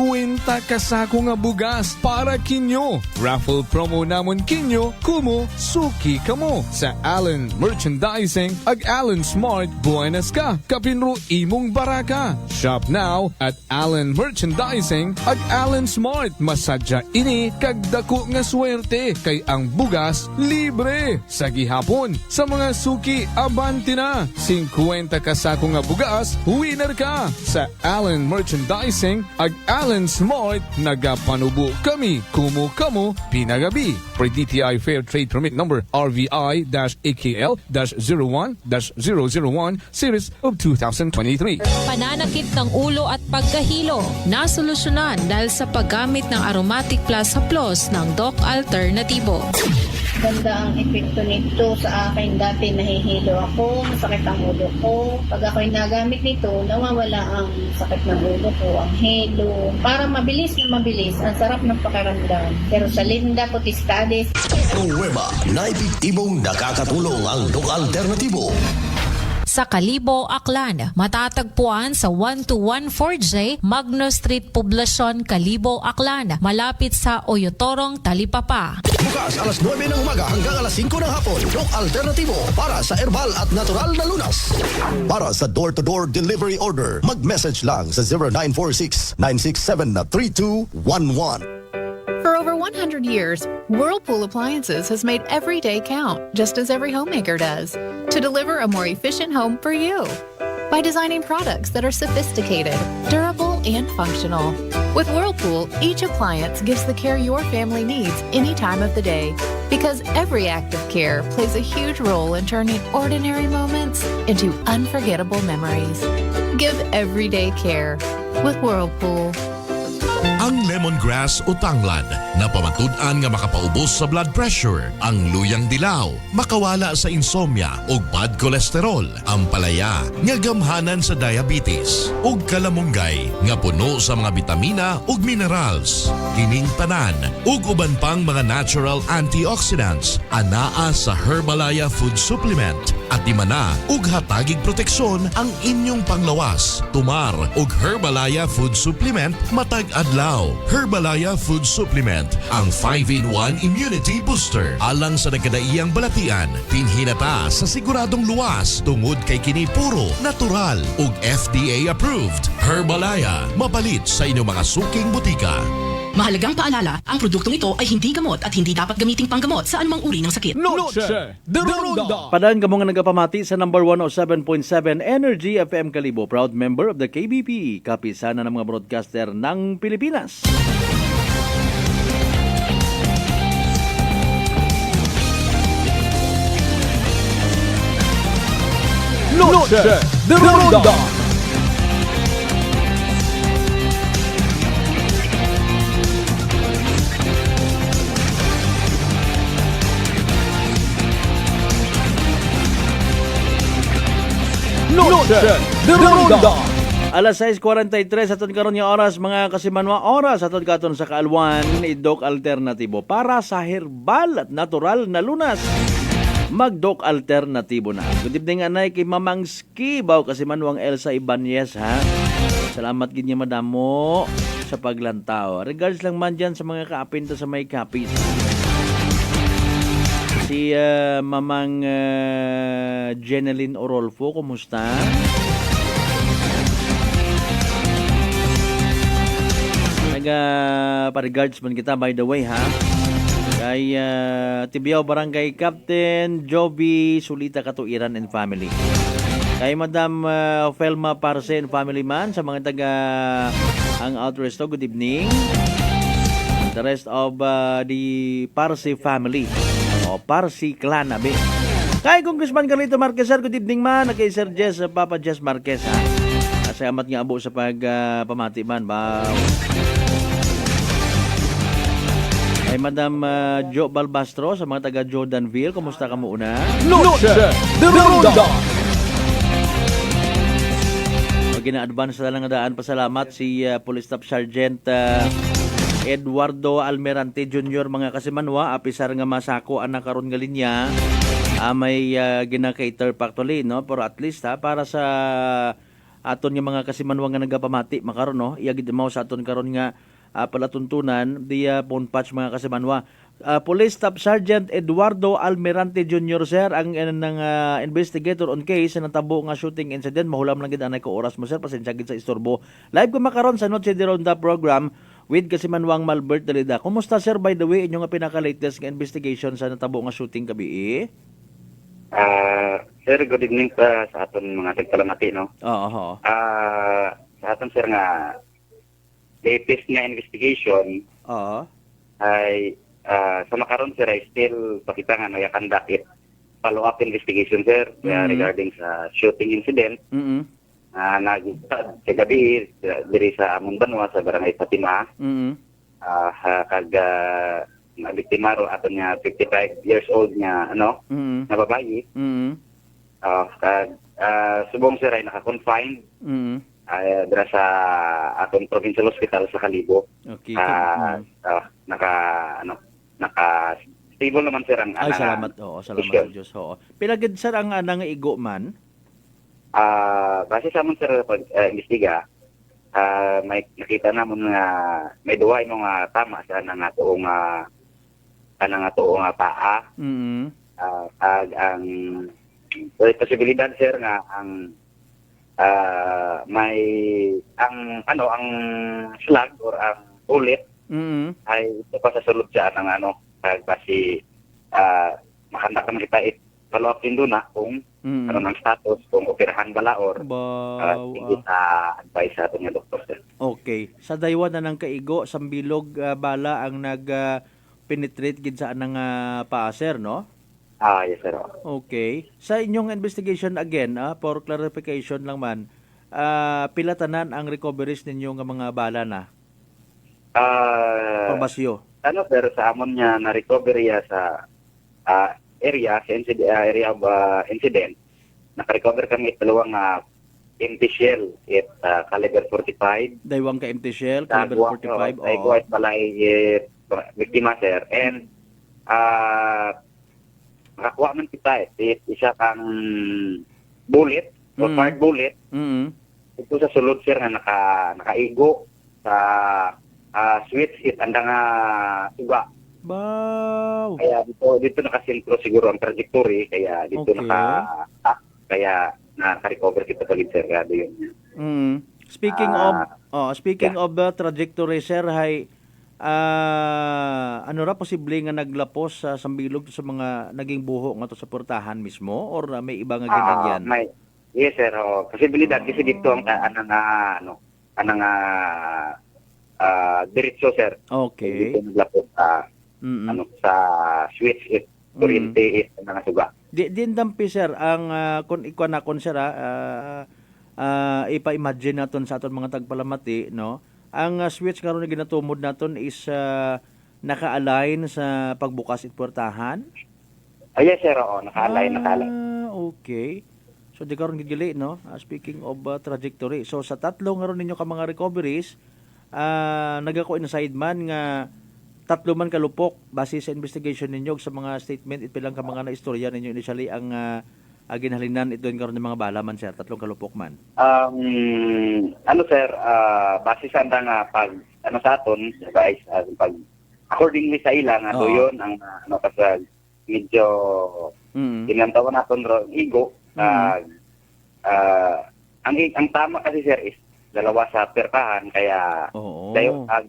kasako nga bugas para kinyo. Raffle promo namon kinyo, kumo, suki kamo. Sa Alan Merchandising, ag Alan Smart, buenas ka. Kapinro siguro imong baraka. Shop now at Allen Merchandising ag Allen Smart. Masadya ini kag dako nga swerte kay ang bugas libre. Sa gihapon, sa mga suki abante na. 50 ka sako nga bugas, winner ka. Sa Allen Merchandising ag Allen Smart nagapanubo kami kumo kamo pinagabi. For DTI Fair Trade Permit number RVI-AKL-01-001 Series of 2023. Pananakit ng ulo at pagkahilo nasolusyonan dahil sa paggamit ng Aromatic Plus Haplos ng Doc Alternativo. Ganda ang epekto nito sa akin. Dati nahihilo ako, masakit ang ulo ko. Pag ako'y nagamit nito, nawawala ang sakit ng ulo ko, ang hilo. Para mabilis na mabilis, ang sarap ng pakiramdam. Pero sa Linda Potestades, Nueva na epektibong nakakatulong ang Doc Alternativo. Sa Kalibo, Aklan, matatagpuan sa 1214J Magno Street, Poblacion, Kalibo, Aklan, malapit sa Oyotorong, Talipapa. Bukas alas 9 ng umaga hanggang alas 5 ng hapon. Doc Alternativo para sa herbal at natural na lunas. Para sa door-to-door delivery order, mag-message lang sa 0946-967-3211. For over 100 years, Whirlpool Appliances has made every day count, just as every homemaker does, to deliver a more efficient home for you. By designing products that are sophisticated, durable, and functional. With Whirlpool, each appliance gives the care your family needs any time of the day. Because every act of care plays a huge role in turning ordinary moments into unforgettable memories. Give everyday care with Whirlpool. Ang lemongrass o tanglad na pamatud-an nga makapaubos sa blood pressure, ang luyang dilaw, makawala sa insomnia o bad cholesterol, ang palaya nga gamhanan sa diabetes, ug kalamunggay nga puno sa mga bitamina ug minerals, kining tanan ug uban pang mga natural antioxidants anaa sa Herbalaya Food Supplement at imana ug hatagig proteksyon ang inyong panglawas, tumar ug Herbalaya Food Supplement matag adlaw. Herbalaya Food Supplement, ang 5-in-1 immunity booster. Alang sa nagkadaiyang balatian, pinhinata sa siguradong luwas tungod kay kini puro natural ug FDA approved. Herbalaya, mapalit sa inyong mga suking butika. Mahalagang paalala, ang produktong ito ay hindi gamot at hindi dapat gamiting panggamot sa anumang uri ng sakit. Noche de Ronda. Padaan ka mga nagapamati sa number 107.7 Energy FM Kalibo, proud member of the KBP, kapisana ng mga broadcaster ng Pilipinas. Noche de Ronda. Noche de Ronda. Alas 6:43 aton karon nga oras mga kasimanwa, oras aton katon sa kaalwan ni Doc Alternativo para sa herbal at natural na lunas. Mag-Doc Alternativo na. Good evening anay kay Mamang Ski baw kasimanwang Elsa Ibanez ha. Salamat gid niya madamo sa paglantaw. Regards lang man dyan sa mga kaapinto sa may kapis. Si Mamang Jeneline Orolfo, kumusta? Pa-regards man kita by the way ha. Kay Tibiao Barangay Captain Joby Sulita Katuiran and family. Kay Madam Felma Parse and family man sa mga taga ang Outresto, good evening. The rest of the Parse family. O Parsi Clan abi. Kay Congressman Carlito Marquez, sir, good evening man. Kay Sir Jess, Papa Jess Marquez ha. Salamat nga abo sa pagpamati man ba. Kay Madam Jo Balbastro sa mga taga Jordanville, kumusta ka muna? Noche de Ronda. Gina-advance na lang daan pasalamat si Police Staff Sergeant Eduardo Almerante Jr. mga kasimanwa, apisar nga masako ang nakaroon nga linya. May gina-cater factory no, pero at least para sa aton nga mga kasimanwa nga nagapamati makaron no, iyagid mo sa aton karon nga palatuntunan diya phone patch mga kasimanwa. Police Staff Sergeant Eduardo Almirante Jr. sir ang investigator on case sa natabo nga shooting incident. Mahulam lang gid anay ko oras mo sir, pasensya gid sa istorbo. Live ko makaron sa Noche de Ronda program with Kasimanwang Malbert Dalida. Kumusta sir, by the way, inyo nga pinaka-latest nga investigation sa natabo nga shooting kabi? Sir, good evening sa aton mga tagpalamati, no? Oo. Sa aton sir nga latest nga investigation ay sa makaron sir ay still pakita nga nag-conduct it follow-up investigation sir regarding sa shooting incident nagitad sa gabi diri sa among banwa sa Barangay Fatima. Kag nabiktima ro aton nga 55 years old nga na babayi. Kag subong sir ay naka-confined dira sa atong provincial hospital sa Kalibo. Okay. Naka stable naman sir ang ay salamat sa Diyos. Pilagid sir ang nga igo man. Base sa amon sir pag-imbestiga, may nakita namon nga may duwa mo nga tama sa nga tuong paa. Ag ang posibilidad sir nga ang may ang slug or ang bullet ay ito pa sa sulod siya ng kag basi makanda ka makita follow up din doon kung ano ng status, kung operahan bala or hindi advice sa ating doktor sir. Okay. Sa daywa na ng kaigo, sambilog bala ang nag-penetrate gid sa anang paa sir, no? Yes sir. Okay. Sa inyong investigation again, for clarification lang man, pilatanan ang recoveries ninyo nga mga bala na? Probasyo. Sir, sa amon niya na recovery sa area of incident, naka-recover kami dalawang empty shell at caliber 45. Daywang ka empty shell, caliber 45. Ay ko at balay biktima sir. And nakakuha man kita isa kang bullet or fired bullet. Ito sa sulod sir nga nakaigo sa switch it andang suga. Wow. Kaya dito nakasentro siguro ang trajectory kaya dito kaya naka-recover kita palit sir gado yun. Speaking of trajectory sir, hay ano ra posible nga naglapos sa sambilog sa mga naging buho nga to sa portahan mismo or may iba nga ginagyan? Yes sir, posibilidad kasi dito ang diretso sir. Okay. Dito naglapos sa switch kuryente nga suga. Din dampi sir ang kun ikuan na sir ipa-imagine naton sa aton mga tagpalamati, no? Ang switch karon na ginatumod naton is naka-align sa pagbukas it portahan? Yes sir, naka-align. Okay. So di karon gigili, no? Speaking of trajectory. So sa tatlo nga ron ninyo ka mga recoveries, nagako inside man nga tatlo man kalupok base sa investigation ninyo sa mga statement ipilang ka mga naistorya ninyo initially ang ginhalinan ito karon ng mga balaman sir, tatlong kalupok man. Sir, base sa nga pag sa aton guys pag accordingly sa ila nga doyon ang kasi medyo tinantawan naton ro igo ang tama kasi sir is dalawa sa pertahan kaya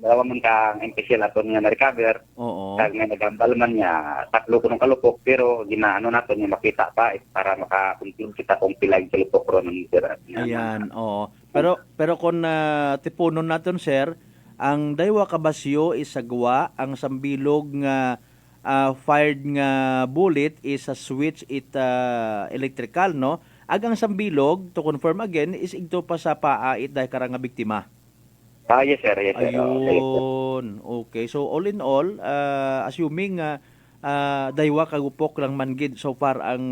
dalawa man kang MPC naton nga na-recover kag nga nagambal man niya tatlo kunong kalupok pero ginaano naton nga makita pa para maka-conclude kita kung pilag kalupok ron ng sir. Ayan, pero kung tipunon naton sir, ang daywa kabasyo is sagwa, ang sambilog nga fired nga bullet is a switch electrical, no? Agang sambilog, to confirm again, is igto pa sa paa dahil karang nga biktima. Yes sir. Ayun. Okay. So all in all, assuming daywa kagupok lang mangid so far ang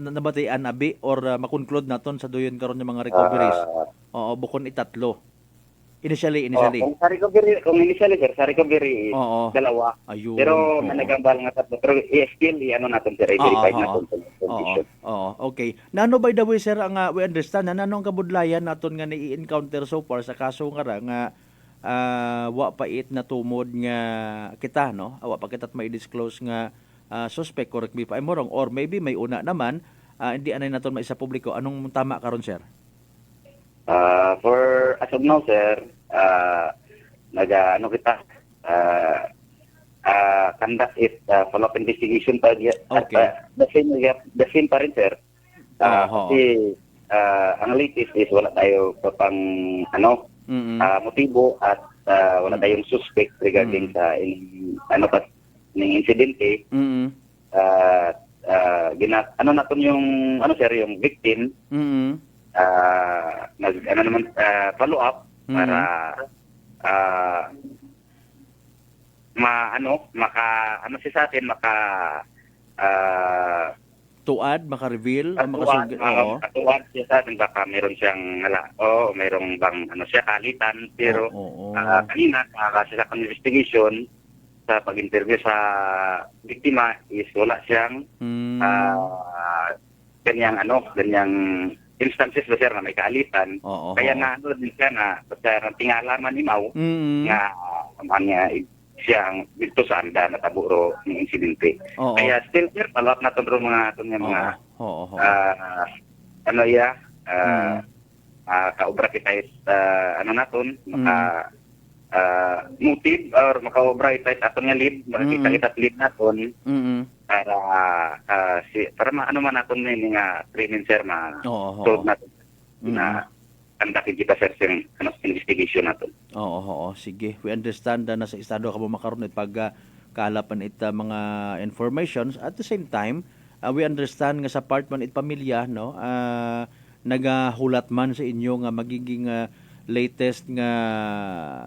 nabatian abi or makonclude naton sa doyon karon ng mga recoveries. Bukon itatlo. Initially. Kung initially sir, sa recovery dalawa. Ayun. Pero managambal nga tatlo. Pero still natin sir, i-verify natin sa condition. Okay. Nano by the way sir, ang we understand na nanong kabudlayan naton nga ni-encounter so far sa kaso nga wa pa it na tumod nga kita, no? Wa pa kita't may disclose nga suspect, correct me if I'm wrong, or maybe may una naman, hindi anay naton maisa publiko. Anong tama karon, sir? For as of now, sir, ano kita, conduct it follow-up investigation pa. Okay. The same pa rin, sir. Kasi ang latest is wala tayo pang motibo at wala tayong suspect regarding sa ng insidente. Naton yung sir, yung victim, follow up para siya sa atin maka-reveal, makatuwad siya sa atin, baka meron siyang mayroong bang kalitan, pero kanina kasi sa investigation sa pag-interview sa biktima is wala siyang ganyang instances ba, sir, na may kaalitan. Kaya na din siya na tingalaman ni Mau nga siyang dito sa anda na taburo ng insidente. Kaya still, sir, palawak na ito mga kaobra kita is motive or makaobra ita aton nga lead, makita kita lead naton para man naton nga training, sir, solve naton na andakin kita, sir, yung investigation naton. Sige, we understand na sa estado ka mo makaroon pag kaalapan ita mga informations. At the same time, we understand nga sa part man it pamilya, no, nagahulat man sa inyo nga magiging latest nga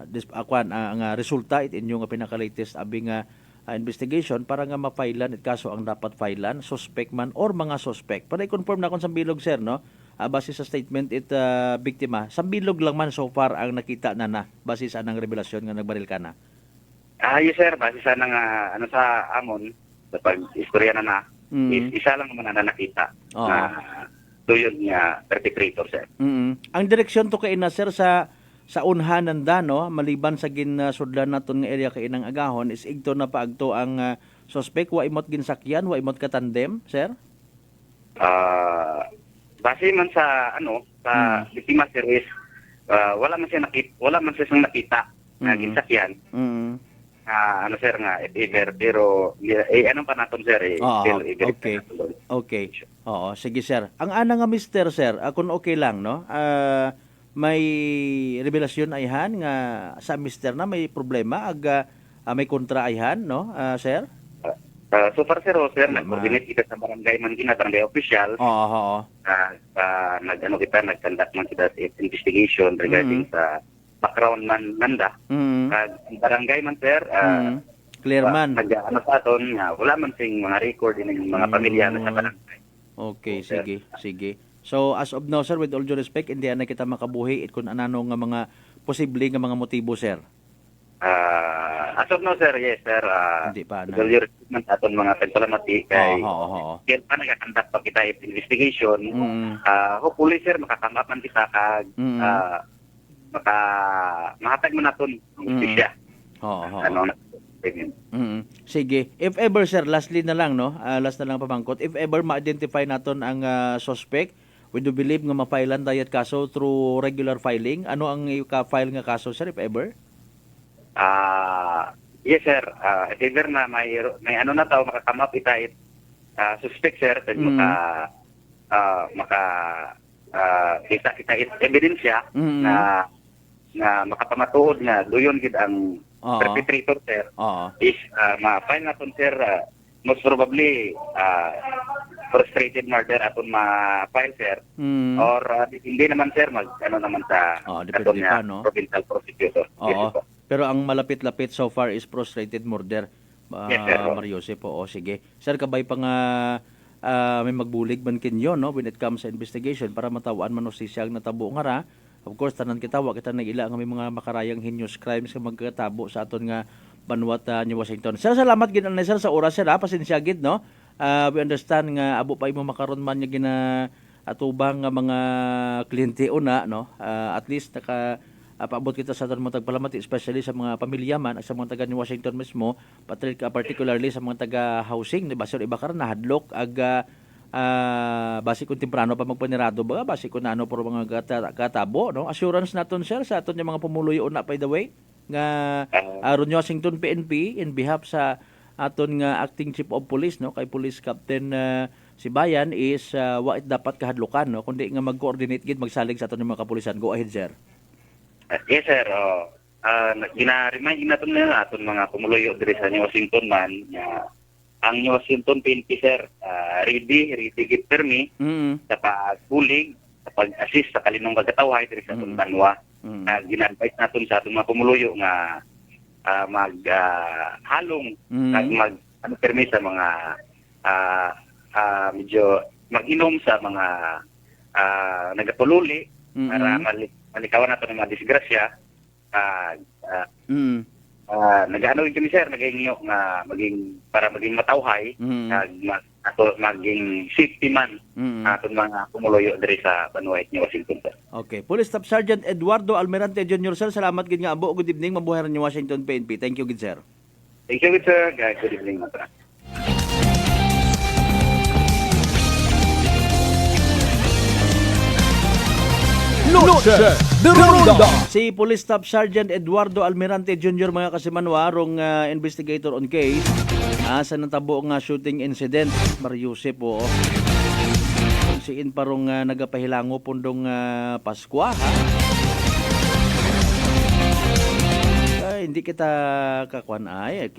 nga resulta it inyo nga pinaka-latest abi nga investigation para nga ma-filean it kaso ang dapat filean, suspect man or mga suspect. Para i-confirm na kon sa bilog, sir, no, base sa statement it biktima, sa bilog lang man so far ang nakita na base sa anang revelasyon nga nagbaril ka na. Yes, sir, base sa nang sa amon sa pag-istorya na isa lang naman na nakita na yun nga perpetrator, sir. Ang direksyon to kay na, sir, sa unhanan da, no, maliban sa ginsudlan naton nga area kay inang agahon is igto na paagto ang suspect, wa imot ginsakyan, wa imot katandem, sir? Base man sa sa biktima, sir, is wala man siya nakita na ginsakyan. Sir, nga either, pero pa naton, sir, okay. Sige, sir. Ang ana nga mister, sir, kung okay lang, no, may revelasyon ayhan nga sa mister na may problema may kontra ayhan, no, sir? So far, sir, nag-coordinate kita sa barangay man barangay official. Nag-conduct man kita investigation regarding sa background man nanda. Barangay man, sir, clear man. Sa aton, wala man sing mga record ng mga pamilya na sa barangay. Okay, sige. So, as of now, sir, with all due respect, hindi na kita makabuhi kung anano nga mga posible nga mga motibo, sir. As of now, sir, yes, sir. Hindi pa na. With all due respect, aton mga pensalamati kay kaya pa nagakandak pa kita investigation. Hopefully, sir, makakama man kita mahatag mo naton ang justisya. Sige. If ever, sir, lastly na lang, no? Last na lang pamangkot. If ever ma-identify naton ang suspect, we do believe nga ma-filean dayat kaso through regular filing. Ano ang i-file nga kaso, sir, if ever? Yes, sir. If ever na may na tao makakamap ita suspect, sir, then kita ebidensya na makapamatuod nga doyon gid ang perpetrator, sir, is ma-file naton, sir, most probably frustrated murder aton ma-file, sir, or hindi naman, sir, naman sa provincial prosecutor. Pero ang malapit-lapit so far is frustrated murder, yes, sir, Mariose po. Sige, sir, kabay pa nga may magbulig man kinyo, no, when it comes sa investigation para matawaan man si siyang natabo nga ra. Of course, tanan kita nag-ila nga may mga makarayang heinous crimes nga magkatabo sa aton nga banwat ni Washington. Sir, salamat gid anay, sir, sa oras, sir, pasensya gid, no. We understand nga abo pa imo makaron man nga atubang nga mga kliyente una, no. At least paabot kita sa aton mga tagpalamati, especially sa mga pamilya man at sa mga taga ni Washington mismo, particularly sa mga taga housing, di ba? So iba karon nahadlok ag basi kung temprano pa magpanirado ba, basi kung ano pero mga katabo, no? Assurance naton sir sa aton yung mga pumuluyo na, by the way, nga aron Washington PNP in behalf sa aton nga acting chief of police, no, kay police captain si Bayan is wa it dapat kahadlukan, no, kundi nga mag-coordinate gid magsalig sa aton mga kapulisan. Go ahead sir. Yes, sir. Gina-remind natin na aton mga pumuluyo diri sa New Washington man. Ang New Washington PNP, sir, ready gid permi sa pag-bullying, sa pag-assist sa kalinong pagkatawhay diri sa aton banwa. Gina-advise natin sa aton mga pumuluyo nga halong permi sa mga medyo mag-inom sa mga nagatululi para malikawan nato ng mga disgrasya. Nag-ano rin kami, sir, nag-inyo nga para maging matawhay, maging safety man atong mga pumuloyo diri sa Banuay, New Washington, sir. Okay. Police Staff Sergeant Eduardo Almirante Jr. sir, salamat gid nga abo. Good evening, mabuhay rin New Washington PNP. Thank you gid sir. Thank you gid, sir. Good evening, mga. Noche de Ronda. Si Police Staff Sergeant Eduardo Almirante Jr. mga kasimanwa, rong investigator on case sa natabo nga shooting incident. Mariusip po. Siin parong nagapahilango pundong Paskwa, ha? Ay, hindi kita kakuan ay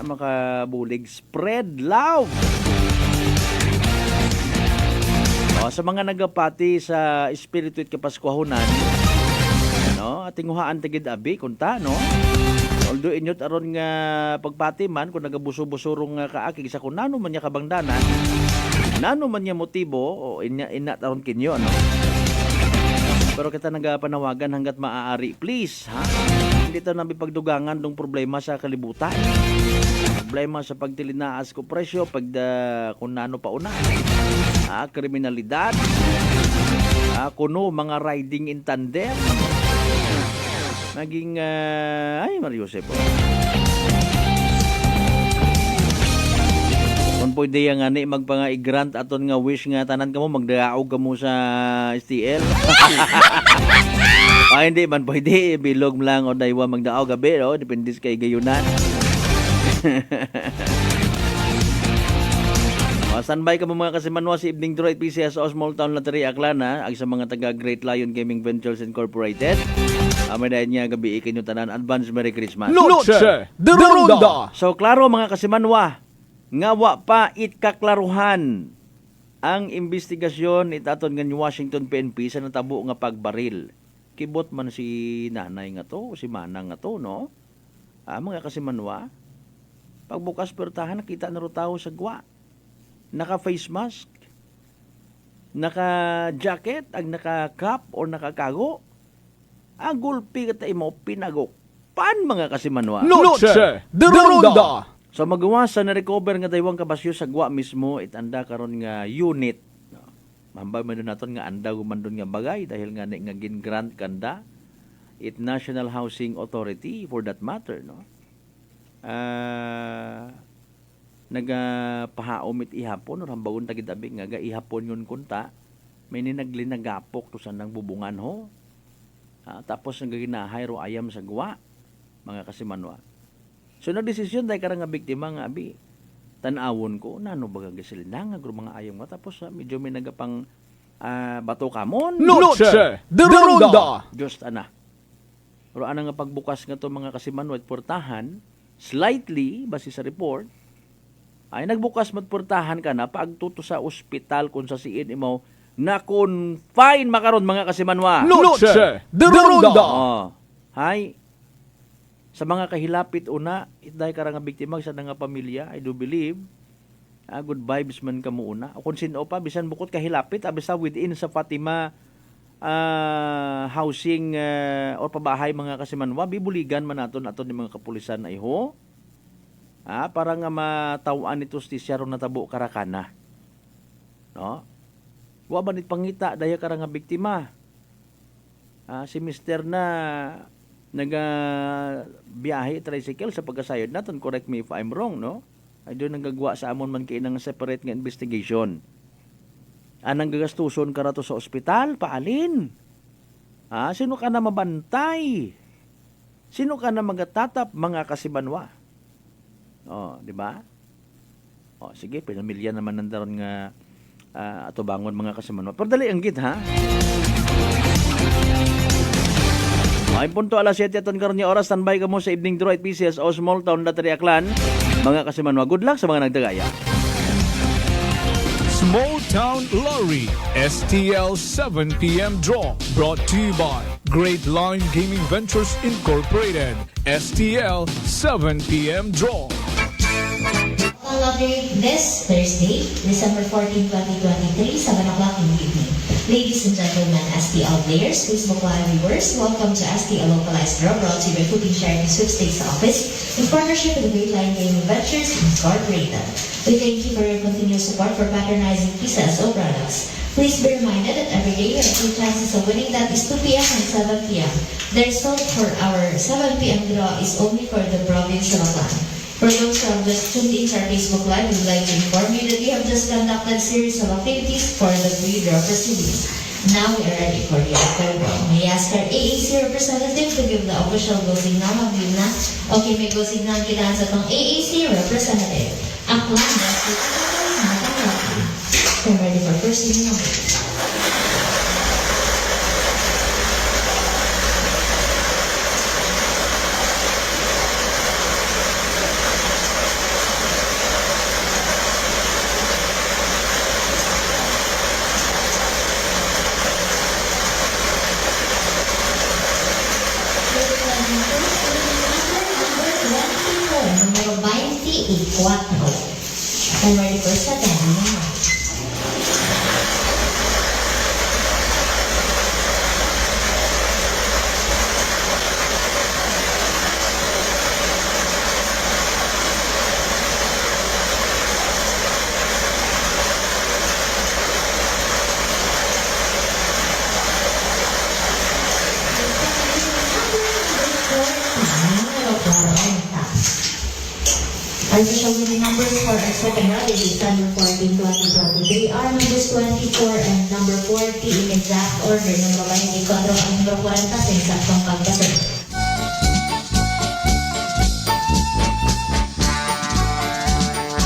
makabulig. Spread love. Sa mga nagapati sa espiritu at kapaskuhahunan, no, ating huhaan tagid abi kunta, no. Although inyot aron nga pagpati man kung nagabuso-busurong kaakig sa kung nano man niya kabangdanan, nano man niya motibo o inat aron kinyo, no. Pero kita nagapanawagan hanggat maaari, please, ha. Hindi ta nabi pagdugangan dong problema sa kalibutan. Problema sa pagtilinaas ko presyo, kung nano pa una. Kriminalidad, kuno mga riding in tandem, naging ay Mariusep po. Kung pwede nga ni magpanga-i-grant aton nga wish nga tanan kamo magdaog kamo sa STL. Hindi man pwede, bilog lang o daywa magdaog gabi, no? Depende kay gayunan. Standby ka mo mga kasimanwa si Evening Draw at PCS o Small Town Lottery Aklana ag sa mga taga Great Lion Gaming Ventures Incorporated. May dahil niya gabi ikinyo tanan. Advance Merry Christmas. Noche de Ronda. So klaro mga kasimanwa, nga wa pa itkaklaruhan ang investigasyon itaton nga ni Washington PNP sa natabo nga pagbaril. Kibot man si nanay nga to, si manang nga to, no? Mga kasimanwa, pagbukas pertahan nakita na ro tao sa gwa. Naka-face mask, naka-jacket, ang naka-cap or naka-kago, ang gulpi kata imo pinagok. Pan mga kasimanwa? Noche de Ronda. So magawa sa na-recover nga daywang kabasyo sa gwa mismo, itanda karon nga unit. Mambay man naton nga anda gumandon nga bagay dahil nga nga gin-grant kanda it National Housing Authority for that matter, no? Nagapahaomit ihapon or hambagon tagidabi nga ihapon yun kunta may ninaglinagapok to sandang bubungan ho, tapos nagaginahay ro ayam sa guwa mga kasimanwa. So nagdesisyon dahil karang nga biktima nga abi tanawon ko nano baga gasilina nga mga ayam nga tapos medyo may nagapang bato kamon. Noche de Ronda. Just ana pero ana nga pagbukas nga to mga kasimanwa at portahan slightly base sa report ay nagbukas matportahan ka na pagtuto sa ospital kung sa siin imo na confine makaron mga kasimanwa. Noche de Ronda. Hay sa mga kahilapit una itday karang biktima sa nga pamilya, I do believe good vibes man kamo una o kung sino pa bisan bukod kahilapit abisa within sa Fatima housing or pabahay mga kasimanwa bibuligan man naton ni mga kapulisan ay ho. Para nga matawaan ito stisya ron natabo karakana. No? Wa ba nit pangita daya karang nga biktima. Si Mr. na biyahe tricycle sa pagkasayod naton, correct me if I'm wrong, no? Ay doon nagagawa sa amon man kay nang separate nga investigation. Anang gagastuson ka rato sa ospital, paalin? Sino ka na mabantay? Sino ka na magatatap, mga kasimanwa? Di ba? Sige, pinamilya naman nandaron nga atubangon, mga kasimanwa. Pero dali ang gid, ha? Ay punto alas 7 aton karon nga oras, standby ka mo sa evening draw at PCSO Small Town Lottery Aklan. Mga kasimanwa, good luck sa mga nagdagaya. Small Town Lottery STL 7 p.m. draw brought to you by Great Line Gaming Ventures Incorporated. STL 7 p.m. draw. Lottery this Thursday, December 14, 2023, 7 o'clock in the evening. Ladies and gentlemen, STL players, Facebook Live viewers, welcome to STL Localized Draw brought to you by Fooding Charity Sweepstakes Office in partnership with Great Line Gaming Ventures Incorporated. We thank you for your continued support for patronizing PCSO products. Please be reminded that every day you have 2 chances of winning, that is 2 p.m. and 7 p.m. The result for our 7 p.m. draw is only for the province of Aklan. For those who have just tuned in to our Facebook Live, we would like to inform you that we have just conducted a series of activities for the pre-draw proceedings. Now we are ready for the after draw. May I ask our AAC representative to give the official go signal. Mag-give na. Okay, may go signal kita sa itong AAC representative. Aklan, that's it. I'm ready for first signal. Número 24. I'm ready for second. Our official winning numbers for our second round is December 14, 2023 are numbers 24 and number 40 in exact order. Numero 24 at numero 40 sa eksaktong pagkasunod.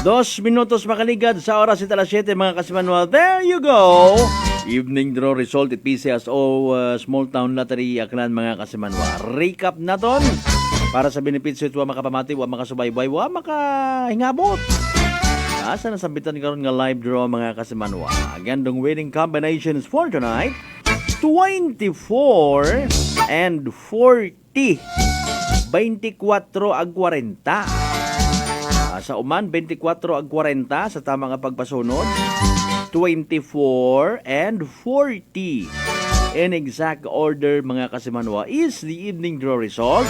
Dos minutos makaligad sa oras ita alas 7, mga kasimanwa. There you go! Evening draw result at PCSO Small Town Lottery Aklan, mga kasimanwa. Recap na ton para sa benefits wa makapamati, wa makasubaybay, wa makahingabot. Asa na sambitan karon nga live draw, mga kasimanwa. Again, the winning combinations for tonight, 24 and 40. 24 ag 40. Sa uman, 24 ag 40 sa tamang pagpasunod. 24 and 40. In exact order, mga kasimanwa, is the evening draw result.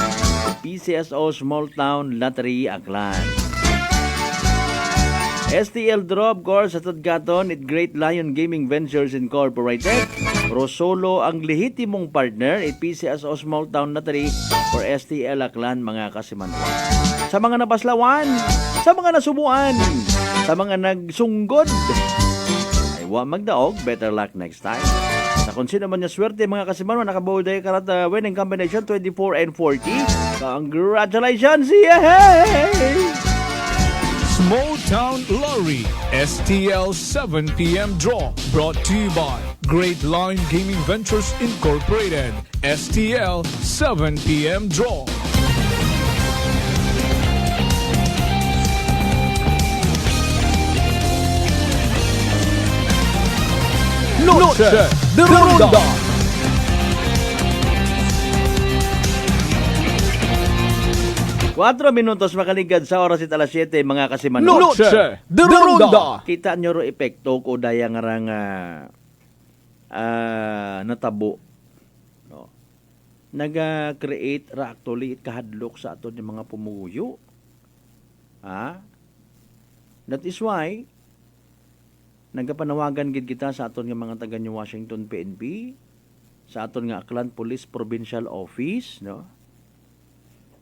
PCSO Small Town Lottery Aklan. STL draw, of course, sa Tudgaton at Great Lion Gaming Ventures Incorporated. Rosolo ang lehitimong partner at PCSO Small Town Lottery for STL Aklan, mga kasimanwa. Sa mga napaslawan, sa mga nasubuan, sa mga nagsunggod, ay wa magdaog, better luck next time. Sa kung sino man niya swerte, mga kasimanwa, nakabuday karat winning combination 24 and 40. Congratulations! Yay! Small Town Lottery STL 7 p.m. draw brought to you by Great Line Gaming Ventures Incorporated. STL 7 p.m. draw. Noche de Ronda. Cuatro minutos makaligad sa oras ita alas 7, mga kasimanwa. Noche de Ronda. Kita nyo ro epekto ko daya nga rang natabo. No. Naga-create ra actually kahadlok sa aton yung mga pumuyo. That is why nagapanawagan gid kita sa aton nga mga taga New Washington PNP sa aton nga Aklan Police Provincial Office, no?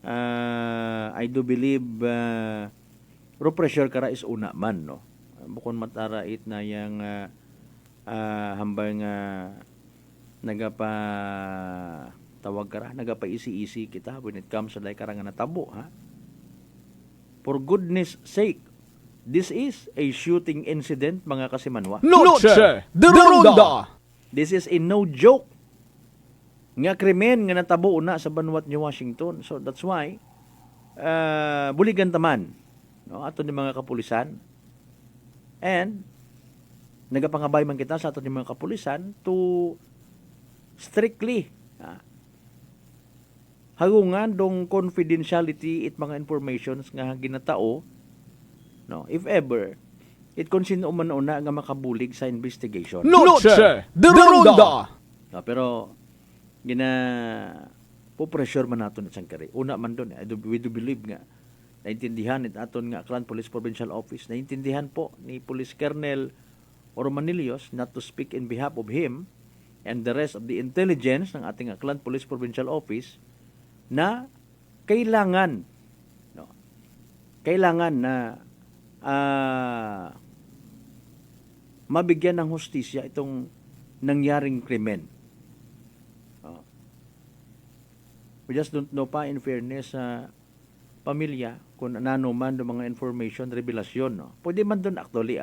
I do believe raw pressure kara is una man, no? Bukon matarait na yang hambay nga nagapa tawag kara, nagapa isi-isi kita when it comes sa day kara nga natabo, ha? For goodness sake, this is a shooting incident, mga kasimanwa. Noche de Ronda! This is a no joke nga krimen nga natabo na sa banwat ni Washington. So that's why buligan taman, no, ato ni mga kapulisan, and nagapangabay man kita sa ato ni mga kapulisan to strictly hagungan dong confidentiality it mga informations nga ginatao, no, if ever it konsino man una nga makabulig sa investigation. Noche de Ronda! No, pero po-pressure man nato na sangkari. Una man doon, we do believe nga, naintindihan it aton nga Aklan Police Provincial Office, naintindihan po ni Police Colonel Ormanilios, not to speak in behalf of him and the rest of the intelligence ng ating Aklan Police Provincial Office, na kailangan, no, kailangan na mabigyan ng hustisya itong nangyaring krimen. We just don't know pa, in fairness sa pamilya, kung ano man do mga information, revelasyon, no? Pwede man doon actually,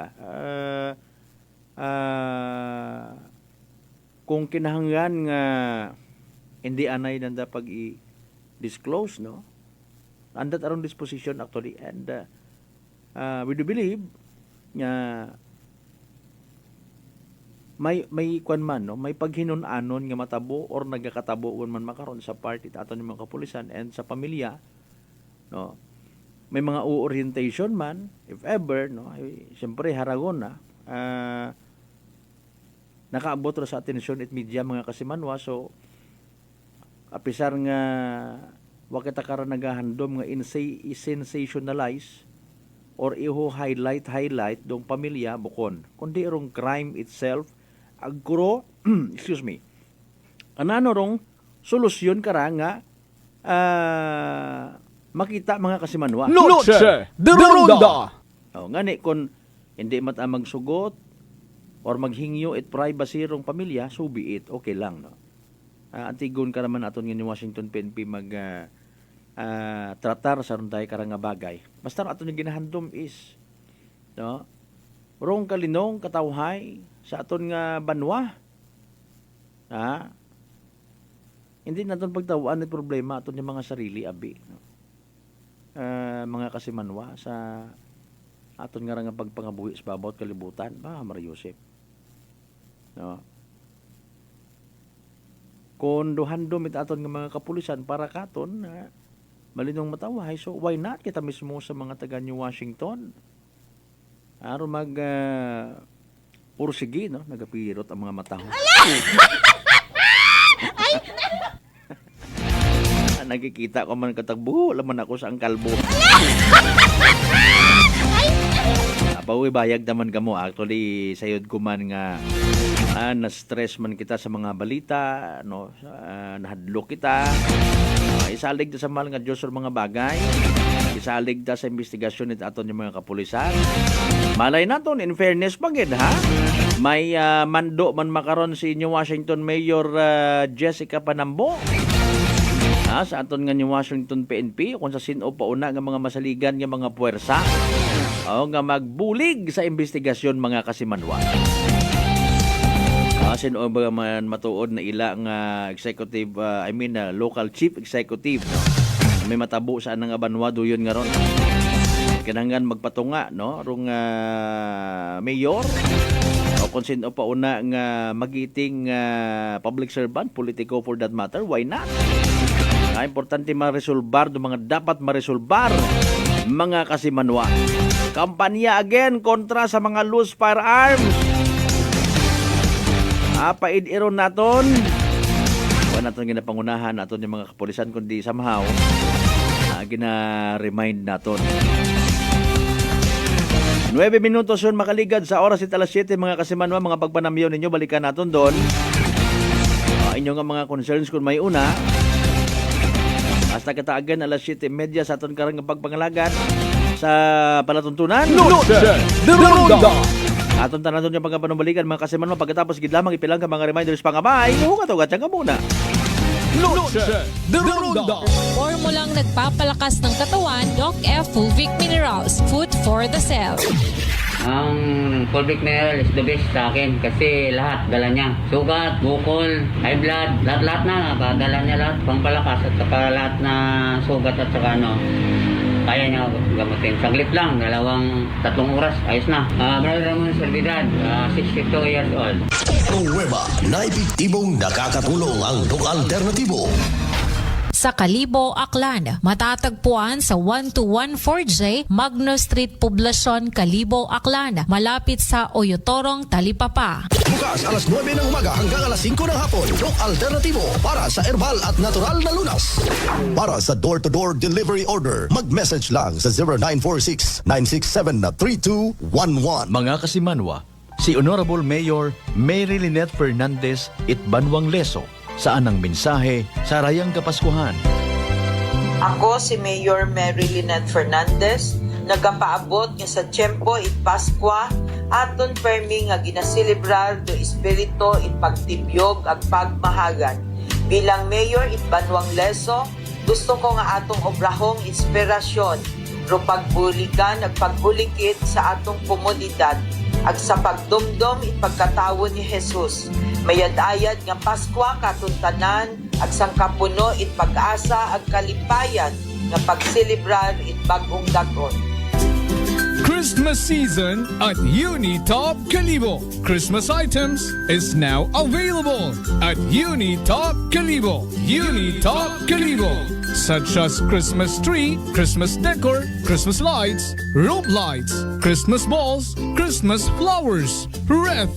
kung kinahanglan nga hindi anay nanda pag i-disclose, no? Andat aron disposition actually, and we do believe nga may kwan man, no, may paghinon-anon nga matabo or nagakatabo man makaron sa party aton ni mga kapulisan and sa pamilya, no. May mga orientation man if ever, no, siyempre haragon na nakaabot ra sa atensyon at media, mga kasimanwa. So apisar nga wa kita karon nagahandom nga sensationalize or iho highlight dong pamilya bukon kundi rong crime itself agro excuse me, anano rong solusyon kara nga makita, mga kasimanwa. Noche de Ronda! Ngani kung hindi mata magsugot or maghingyo it privacy rong pamilya, so be it, okay lang, no. Antigon ka naman aton nga ni Washington PNP mag tratar sa runday kara nga bagay. Basta aton yung ginahandom is, no, rong kalinong katawhay sa aton nga banwa, hindi naton pagtawaan ni problema aton yung mga sarili abi, no? Mga kasimanwa sa aton nga pagpangabuhi sa babawt kalibutan, Mario Joseph, no. Kung duhandom it aton nga mga kapulisan para katon malinong matawahay, so why not kita mismo sa mga taga New Washington aron mag pursigi, no, nagapirot ang mga mataho. Nakikita ko man katagbo, laman ako sa ang kalbo. Pawi bayag naman kamo, actually sayod ko man nga na-stress man kita sa mga balita, no, nahadlok kita. Isalig ta sa mahal nga Diyos or mga bagay, isalig ta sa investigasyon nito aton yung mga kapulisan. Malay naton, in fairness pagid, ha, may mando man makaron si New Washington Mayor Jessica Panambo, sa aton nga New Washington PNP, kung sa sino pauna nga mga masaligan nga mga puwersa nga magbulig sa investigasyon, mga kasimanwa. Sino ba man matuod na ila nga executive, local chief executive, no? May matabo sa anang abanwa duyon nga ron. Kinahanglan magpatunga, no, rong mayor o kung sino pa una nga magiting public servant, politiko for that matter, why not? Importante maresolbar do mga dapat maresolbar, mga kasimanwa. Kampanya again kontra sa mga loose firearms. Paidiron naton. Wala naton ginapangunahan naton yung mga kapulisan, kundi somehow gina-remind naton. 9 minutos yun makaligad sa oras at alas 7, mga kasimanwa, mga pagpanamyaw ninyo, balikan naton doon. inyo nga mga concerns kung may una. Hasta kataagan alas 7:30 sa aton karang pagpangalagan sa palatuntunan. Aton tanan yung pagpapanubalikan mga kasimanwa pagkatapos gid lamang ipilang ka mga reminders pangabay. Huwag ka nga muna. Formulang nagpapalakas ng katawan, Doc F. Fulvic Minerals, food for the cell. Ang Fulvic Mineral is the best sa akin kasi lahat dala niya. Sugat, bukol, high blood, lahat na nakadala niya lahat. Pangpalakas at saka lahat na sugat at saka kaya niya gamutin. Saglit lang, 2-3 oras, ayos na. Brother Ramon Servidad, 62 years old. Nueva na epektibong nakakatulong ang Doc Alternativo. Sa Kalibo, Aklan, matatagpuan sa 1214J Magno Street, Poblacion, Kalibo, Aklan, malapit sa Oyotorong, Talipapa. Bukas alas 9 ng umaga hanggang alas 5 ng hapon. Doc Alternativo para sa herbal at natural na lunas. Para sa door-to-door delivery order, mag-message lang sa 0946-967-3211. Mga kasimanwa, si Honorable Mayor Mary Lynette Fernandez Itbanwang Leso saan ang mensahe sa Rayang Kapaskuhan. Ako si Mayor Mary Lynette Fernandez, nagapaabot nga sa tiyempo it Paskwa, aton permi nga ginaselebrar do espiritu it pagtibyog ag pagmahagan. Bilang Mayor it Banwang Leso, gusto ko nga atong obrahong inspirasyon, ro pagbulikan ag pagbulikit sa atong komunidad, ag sa pagdumdum it pagkatawo ni Jesus. Mayad-ayad nga Paskwa katuntanan ag sangkapuno it pag-asa ag kalipayan nga pagselebrar it bag-ong dagon. Christmas season at Unitop Kalibo. Christmas items is now available at Unitop Kalibo. Unitop Kalibo. Such as Christmas tree, Christmas decor, Christmas lights, rope lights, Christmas balls, Christmas flowers, wreath,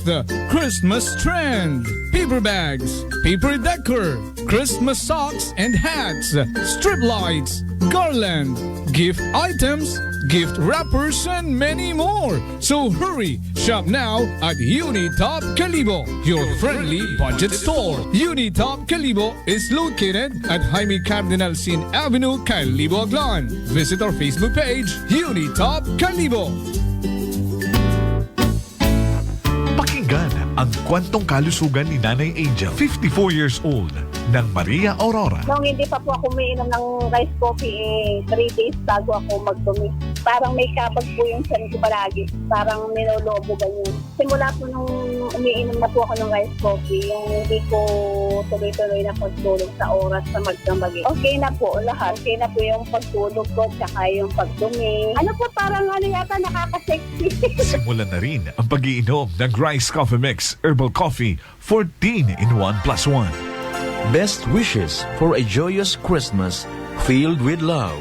Christmas trend, paper bags, paper decor, Christmas socks and hats, strip lights, garland, gift items, gift wrappers, and many more. So hurry, shop now at Unitop Kalibo, your friendly budget store. Unitop Kalibo is located at Jaime Cardinal Sin Avenue, Kalibo, Aklan. Visit our Facebook page, Unitop Kalibo. Pakinggan ang kwentong kalusugan ni Nanay Angel, 54 years old, ng Maria Aurora. Nung hindi pa po ako umiinom ng rice coffee, 3 days bago ako magdumi. Parang may kapag po yung tiyan ko palagi. Parang ninolobo ganyan. Simula po nung umiinom na po ako ng rice coffee, yung hindi ko tuloy-tuloy na pagtulog sa oras sa magdamagi. Okay na po lahat. Okay na po yung pagtulog ko, tsaka yung pagdumi. Ano po, parang yata nakaka-sexy. Simulan na rin ang pag-iinom ng Rice Coffee Mix Herbal Coffee 14 in 1+1. Best wishes for a joyous Christmas filled with love,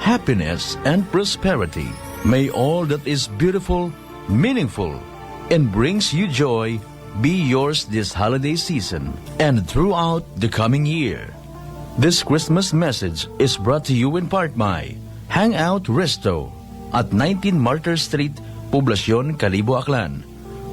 happiness, and prosperity. May all that is beautiful, meaningful, and brings you joy be yours this holiday season and throughout the coming year. This Christmas message is brought to you in part by Hangout Resto at 19 Martyr Street, Poblacion, Kalibo, Aklan.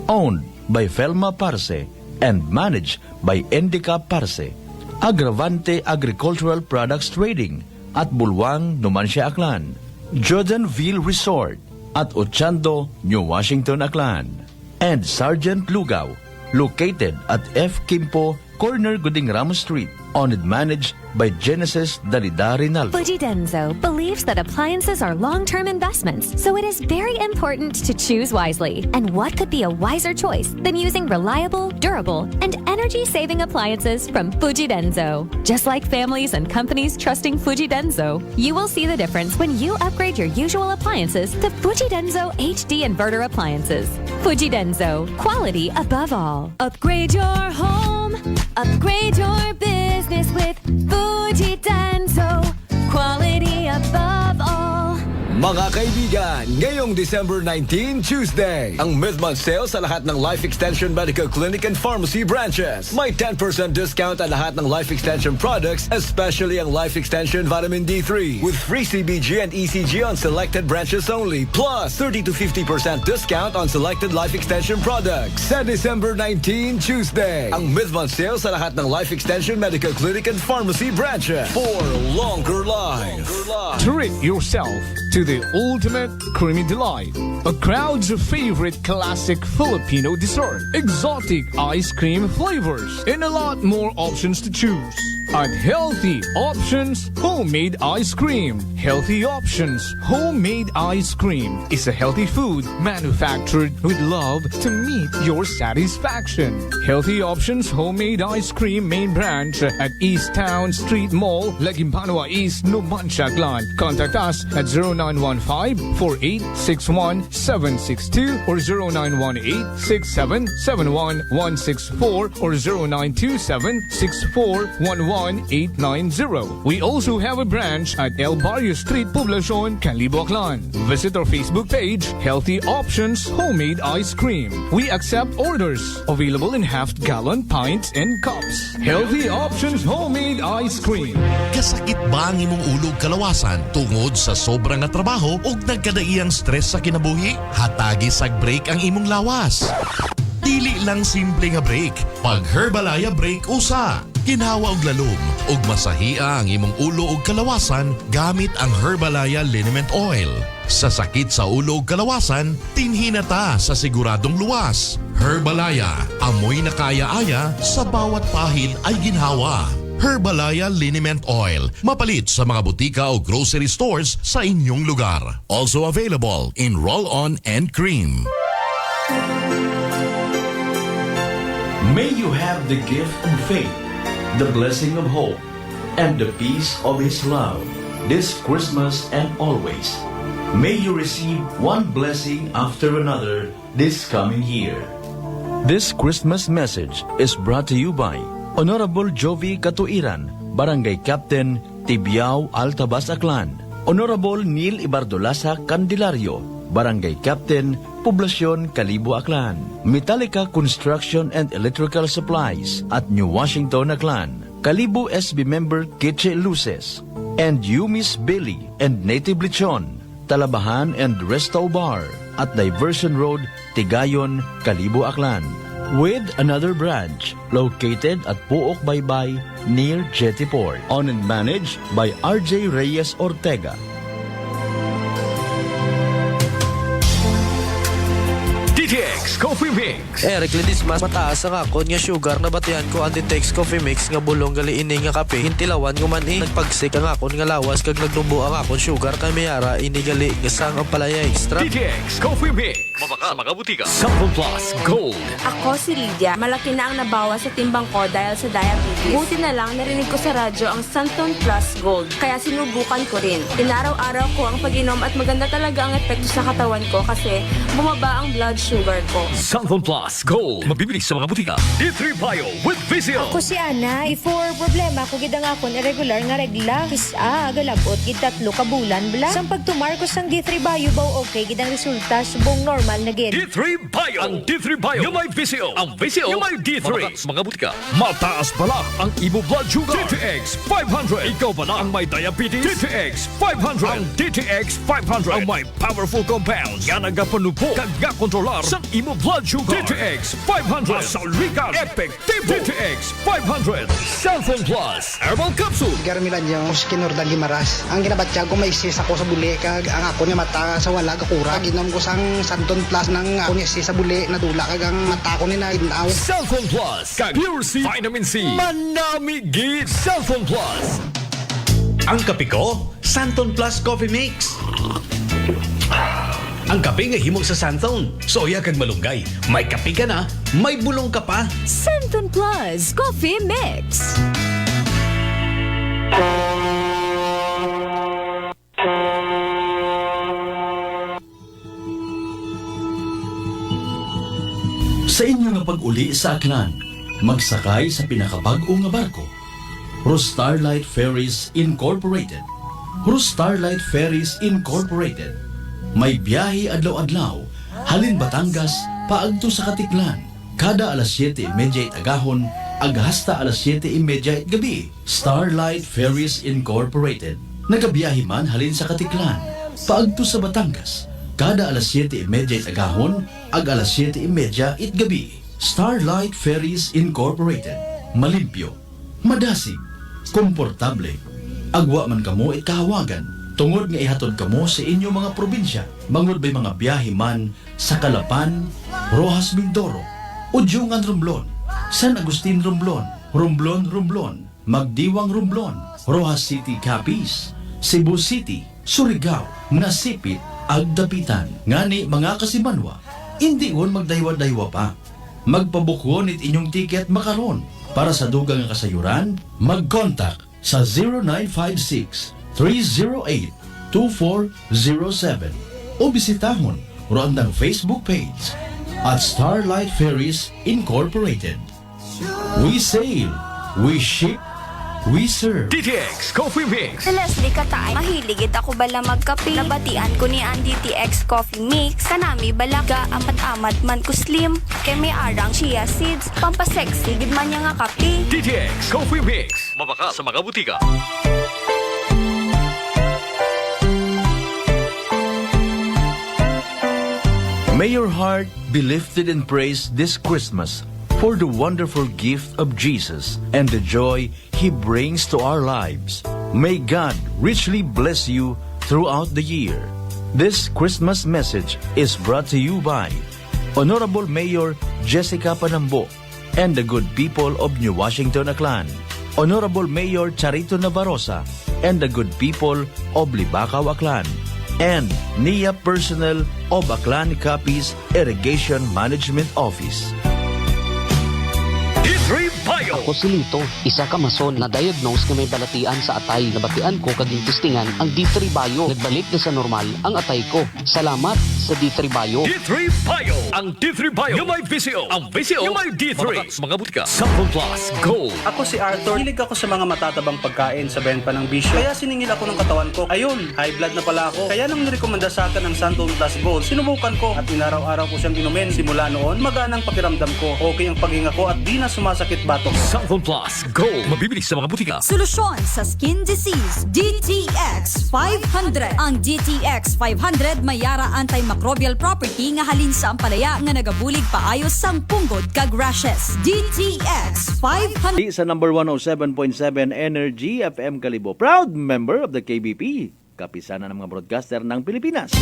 Owned by Felma Parse and managed by Indica Parse. Agravante Agricultural Products Trading at Bulwang, Numancia, Aklan. Jordanville Resort at Ochando, New Washington, Aklan. And Sergeant Lugaw, located at F. Kimpo, corner Guding Ramos Street. Owned and managed by Genesis Dalida Rinaldo. Fuji Denso believes that appliances are long-term investments, so it is very important to choose wisely. And what could be a wiser choice than using reliable, durable, and energy-saving appliances from Fuji Denso? Just like families and companies trusting Fuji Denso, you will see the difference when you upgrade your usual appliances to Fuji Denso HD Inverter appliances. Fuji Denso, quality above all. Upgrade your home, upgrade your business with Fuji Denso, quality above all. Mga kaibigan, ngayong December 19, Tuesday, ang mid-month sale sa lahat ng Life Extension Medical Clinic and Pharmacy branches. May 10% discount ang lahat ng Life Extension products, especially ang Life Extension Vitamin D3, with free CBG and ECG on selected branches only, plus 30 to 50% discount on selected Life Extension products. Sa December 19, Tuesday, ang mid-month sale sa lahat ng Life Extension Medical Clinic and Pharmacy branches for longer life. Treat yourself to the ultimate creamy delight. A crowd's favorite classic Filipino dessert. Exotic ice cream flavors and a lot more options to choose. At Healthy Options Homemade Ice Cream. Healthy Options Homemade Ice Cream is a healthy food manufactured with love to meet your satisfaction. Healthy Options Homemade Ice Cream main branch at East Town Street Mall, Lagimpanua East, Numancia, Aklan. Contact us at 0915-4861-762 or 0918-6771-164 or 0927-6411-890. We also have a branch at El Barrio Street, Poblacion, Calibo, Aklan. Visit our Facebook page, Healthy Options Homemade Ice Cream. We accept orders. Available in half-gallon pints and cups. Healthy Options Homemade Ice Cream. Kasakit ba ang imong ulog kalawasan tungod sa sobrang nga trabaho o nagkadaiyang stress sa kinabuhi? Hatagi sag break ang imong lawas. Dili lang simple nga break. Pag Herbalaya break usa. Ginhawa og lalom ug masahia ang imong ulo ug kalawasan gamit ang Herbalaya Liniment Oil. Sa sakit sa ulo ug kalawasan, tinhinata sa siguradong luwas. Herbalaya, amoy na kaya-aya sa bawat pahid ay ginhawa. Herbalaya Liniment Oil, mapalit sa mga butika o grocery stores sa inyong lugar. Also available in roll-on and cream. May you have the gift of faith, the blessing of hope, and the peace of His love this Christmas and always. May you receive one blessing after another this coming year. This Christmas message is brought to you by Honorable Jovi Katuiran, Barangay Captain, Tibiao, Altabas, Aklan. Honorable Neil Ibardolasa Candelario, Barangay Captain, Poblacion, Calibo, Aklan. Metallica Construction and Electrical Supplies at New Washington, Aklan. Calibo SB member Kitche Luces. And you Miss Billy and Native Lechon, Talabahan and Resto Bar at Diversion Road, Tigayon, Calibo, Aklan. With another branch located at Puok Baybay near Jetty Port. Owned and managed by RJ Reyes Ortega. DTX Coffee Mix. Eric Lidis mas mataas ang akon nga sugar na batihan ko ang DTX Coffee Mix nga bulong gali ini nga kape. Hintilawan ko man nagpagsik ang akon nga lawas kag nagdumbo ang akon sugar kay mayara ini gali nga sang ang palaya extra. DTX Coffee Mix. Mabaka mga butika. Sample Plus Gold. Ako si Lydia. Malaki na ang nabawas sa timbang ko dahil sa diabetes. Buti na lang narinig ko sa radyo ang Santon Plus Gold. Kaya sinubukan ko rin. Inaraw-araw ko ang pag-inom at maganda talaga ang epekto sa katawan ko kasi bumaba ang blood sugar ko. Santon Plus Gold. Mabibili sa mga butika. D3 Bio with Vizio. Ako si Ana. Before problema ko gid ang akon irregular nga regla. Kisa galabot gid 3 ka bulan bla. Sang pagtumar ko sang D3 Bio baw okay gid ang resulta subong normal na gid. D3 Bio. Ang D3 Bio yung may Vizio. Ang Vizio yung may D3. Mataas mga butika. Mataas pala ang imo blood sugar. DTX 500. Ikaw pala ang may diabetes. DTX 500. Ang DTX 500 ang may powerful compounds nga nagapanupo kag kontrolar sa imo blood sugar. DTX 500. Masalikan. Epektibo. DTX 500. Cellphone Plus. Herbal Capsule. Garmilan yung Skinor da Gimaras. Ang ginabatya ko may sis ako sa buli kag ang ako niya mata sa wala kakura. Ginom ko sang Santon Plus ng ako niya sis sa buli nadula kag ang mata ko ni na ginaw. Cellphone Plus. Kag Pure C. Vitamin C. Manami gid. Cellphone Plus. Ang kape ko, Santon Plus Coffee Mix. Ang kape nga himog sa Santon. Soya kag malunggay. May kape ka na, may bulong ka pa. Santon Plus Coffee Mix. Sa inyo nga pag-uli sa Aklan, magsakay sa pinakabag-o nga barko, Starlight Ferries Incorporated. Huro Starlight Ferries Incorporated. May biyahe adlaw-adlaw, halin Batangas, paagto sa Katiklan. Kada alas 7:30 agahon, hasta alas 7:30 gabi. Starlight Ferries Incorporated. Nagabiyahe man halin sa Katiklan, paagto sa Batangas. Kada alas 7:30 agahon, alas 7:30 gabi. Starlight Ferries Incorporated. Malimpyo, madasig, komportable. Agwa man kamo kahawagan, tungod nga ihatod kamo sa inyo mga probinsya. Bangod ba'y mga biyahe man sa Calapan, Rojas Mindoro, Udyungan Romblon, San Agustin Romblon, Romblon, Magdiwang Romblon, Rojas City Capiz, Cebu City, Surigao, Nasipit, Agdapitan. Ngani mga kasimanwa, hindi on magdaywa-daywa pa. Magpabukwon it inyong tiket makaron. Para sa dugang nga kasayuran, mag-contact sa 0956-308-2407 o bisitahon ang Facebook page at Starlight Ferries Incorporated. We sail, we ship, we serve. DTX Coffee Mix. Si Leslie Katay, mahiligit ako bala magkape. Nabatian ko ni ang DTX Coffee Mix. Kanami balaga, amat-amat man ko slim. Kay may arang chia seeds, pampasexy, gid man niya nga kape. DTX Coffee Mix. Mabaka sa mga butika. May your heart be lifted in praise this Christmas for the wonderful gift of Jesus and the joy He brings to our lives. May God richly bless you throughout the year. This Christmas message is brought to you by Honorable Mayor Jessica Panambo and the good people of New Washington, Aklan. Honorable Mayor Charito Navarroza and the good people of Libacao, Aklan. And NIA personnel of Aklan Capiz Irrigation Management Office. Ako si Lito, isa ka mason na diagnose na may balatian sa atay. Nabatian ko kaging testingan ang D3 Bio. Nagbalik na sa normal ang atay ko. Salamat sa D3 Bio. D3 Bio. Ang D3 Bio yung may VCO. Ang VCO yung may D3. Mga butika. Sample Plus Gold. Ako si Arthur. Hilig ako sa mga matatabang pagkain sa benta ng bisyo. Kaya siningil ako ng katawan ko. Ayun, high blood na pala ako. Kaya nang nirekomenda sa akin ng Santon Plus Gold, sinubukan ko at inaraw-araw ko siyang inumin. Simula noon, maganang pakiramdam ko. Okay ang paghinga ko at di na sumasakit batok. Santon Plus Gold. Mabibili sa mga butika. Solusyon sa skin disease, DTX 500. Ang DTX 500 may yara antimicrobial property nga halin sa ampalaya nga nagabulig paayos sang punggod kag rashes. DTX 500. Sa number 107.7 Energy FM Kalibo. Proud member of the KBP. Kapisanan ng mga broadcaster ng Pilipinas.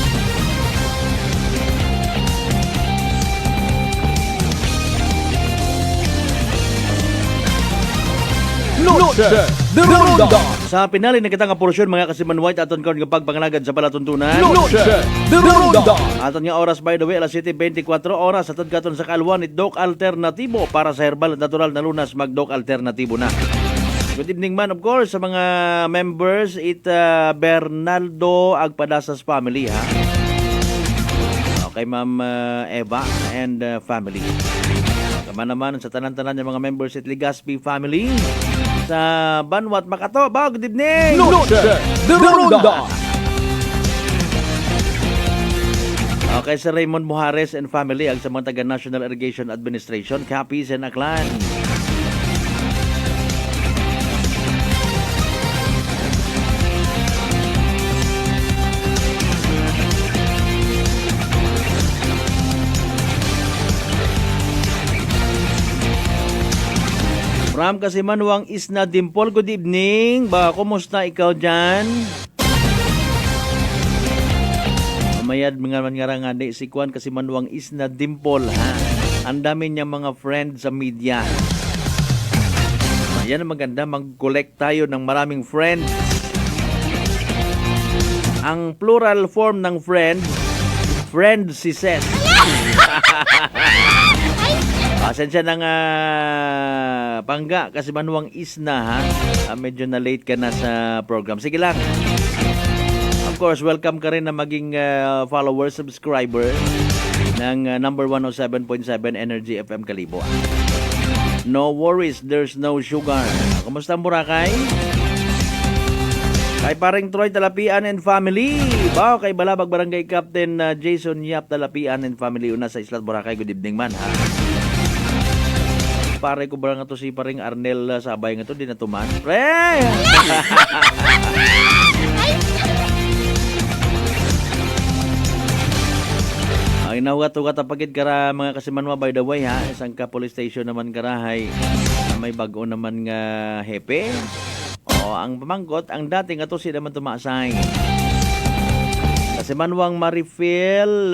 Noche de Ronda. Sa pinali na kitang porsyon mga kasiman white aton karon nga pagpangalagad sa palatuntunan. Noche de Ronda. Aton nga oras by the way alas 7:24 oras aton katon sa Kalwan it Doc Alternatibo para sa herbal at natural na lunas mag Doc Alternatibo na. Good evening man of course sa mga members Bernaldo Agpadasas family ha. Okay Ma'am Eva and family. Kama naman sa tanan-tanan ng mga members at Ligaspi family sa Banwat Makato. Good evening! Noche de Ronda. Okay, sa Raymond Mujares and family ang sa mga taga National Irrigation Administration, Capiz and Aklan. Ram kasi Manuang Isna Dimple, good evening. Kumusta ikaw dyan? Mayad mga nga di si Kwan kasi Manuang Isna Dimple ha. Ang dami niya mga friends sa media. Yan ang maganda, mag-collect tayo ng maraming friends. Ang plural form ng friend si Seth. Pasensya ng pangga kasi Manuang Isna ha. Medyo na late ka na sa program. Sige lang. Of course, welcome ka rin na maging follower, subscriber ng number 107.7 Energy FM Kalibo. No worries, there's no sugar. Kumusta ang Boracay? Kay paring Troy Talapian and family. Bao kay Balabag Barangay Captain Jason Yap Talapian and family una sa Isla Boracay. Good evening man ha. Pare ko barang ato si paring Arnel Sabay nga to di natuman. Pre! Ay nahugat ugat apagid kara mga kasimanwa by the way ha. Isang ka police station naman karahay. May bago naman nga hepe. O ang pamanggot ang dating ato si naman tumasay. Kasimanwang Marifel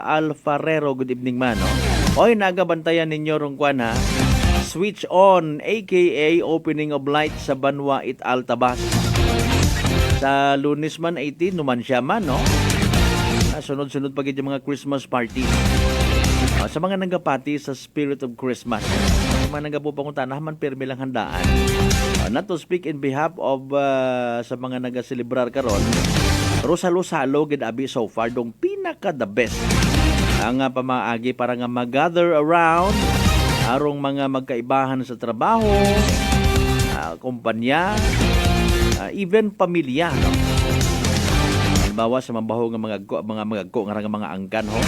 Alfarero, good evening man no. Oy nagabantayan ninyo rong kwan ha. Switch on aka opening of lights sa Banwa it Altabas. Sa Lunes man 18 numan siya man no. Sunod-sunod pa gid yung mga Christmas party. Sa mga nanggapati sa Spirit of Christmas. Sa mga nanggapupangunta naman pirmi lang handaan. Not to speak in behalf of sa mga nagaselebrar karon. Rusalo-salo gid abi so far dong pinaka the best. Ang pamaagi para nga mag-gather around arong mga magkaibahan sa trabaho, kumpanya, even pamilya no. Halimbawa sa mabaho nga mga magagko nga mga angkan ho.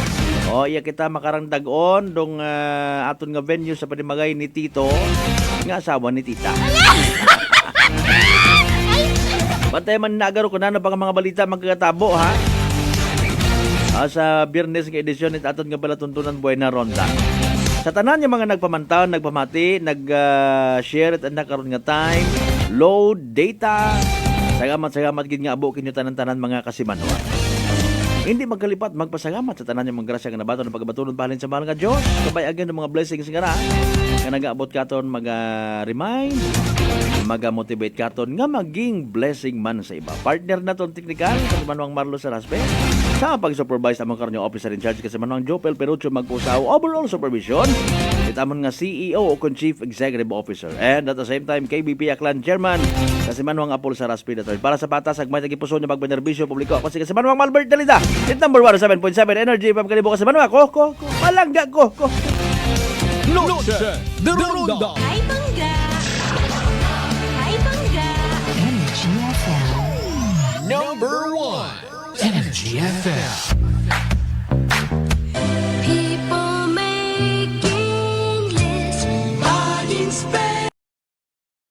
O iya kita makarang dag-on dong aton nga venue sa panimagay ni Tito nga asawa ni Tita. Bantay man nagaro ko na pa nga mga balita magkatabo ha. Sa Biyernes nga edisyon nit aton nga balatuntunan Buena Ronda. Sa tanan yung mga nagpamantaw, nagpamati, nag-share at nakaroon nga time, load, data, Salamat gid nga abo kinyo tanan-tanan mga kasimanwa. Hindi magkalipat magpasalamat sa tanan yung mga grasya nga nabaton ng pagabatunon pahalin sa mahal nga Dios. Sabay agyan ng mga blessings nga ra. Nga nagaabot katon mag-remind, mag-motivate katon nga maging blessing man sa iba. Partner na ton teknikal kasimanwang Marlo Saraspe. Sa pag-supervise among karong officer in charge kasimanwang Jopel Perucho Magpusaw overall supervision. Itamon nga CEO o Chief Executive Officer. And at the same time KBP Aklan Chairman kasimanwang Apol Saraspe III. Para sa patas agmay tagipuson nga magbenerbisyo publiko ako si kasimanwang Malbert Dalida. Hit number 107.7 Energy pagkalibo kasimanwang ko. Malangga ko. Noche de Ronda. Ay, bangga! Ay, bangga! Energy FM. Number 1. Energy FM.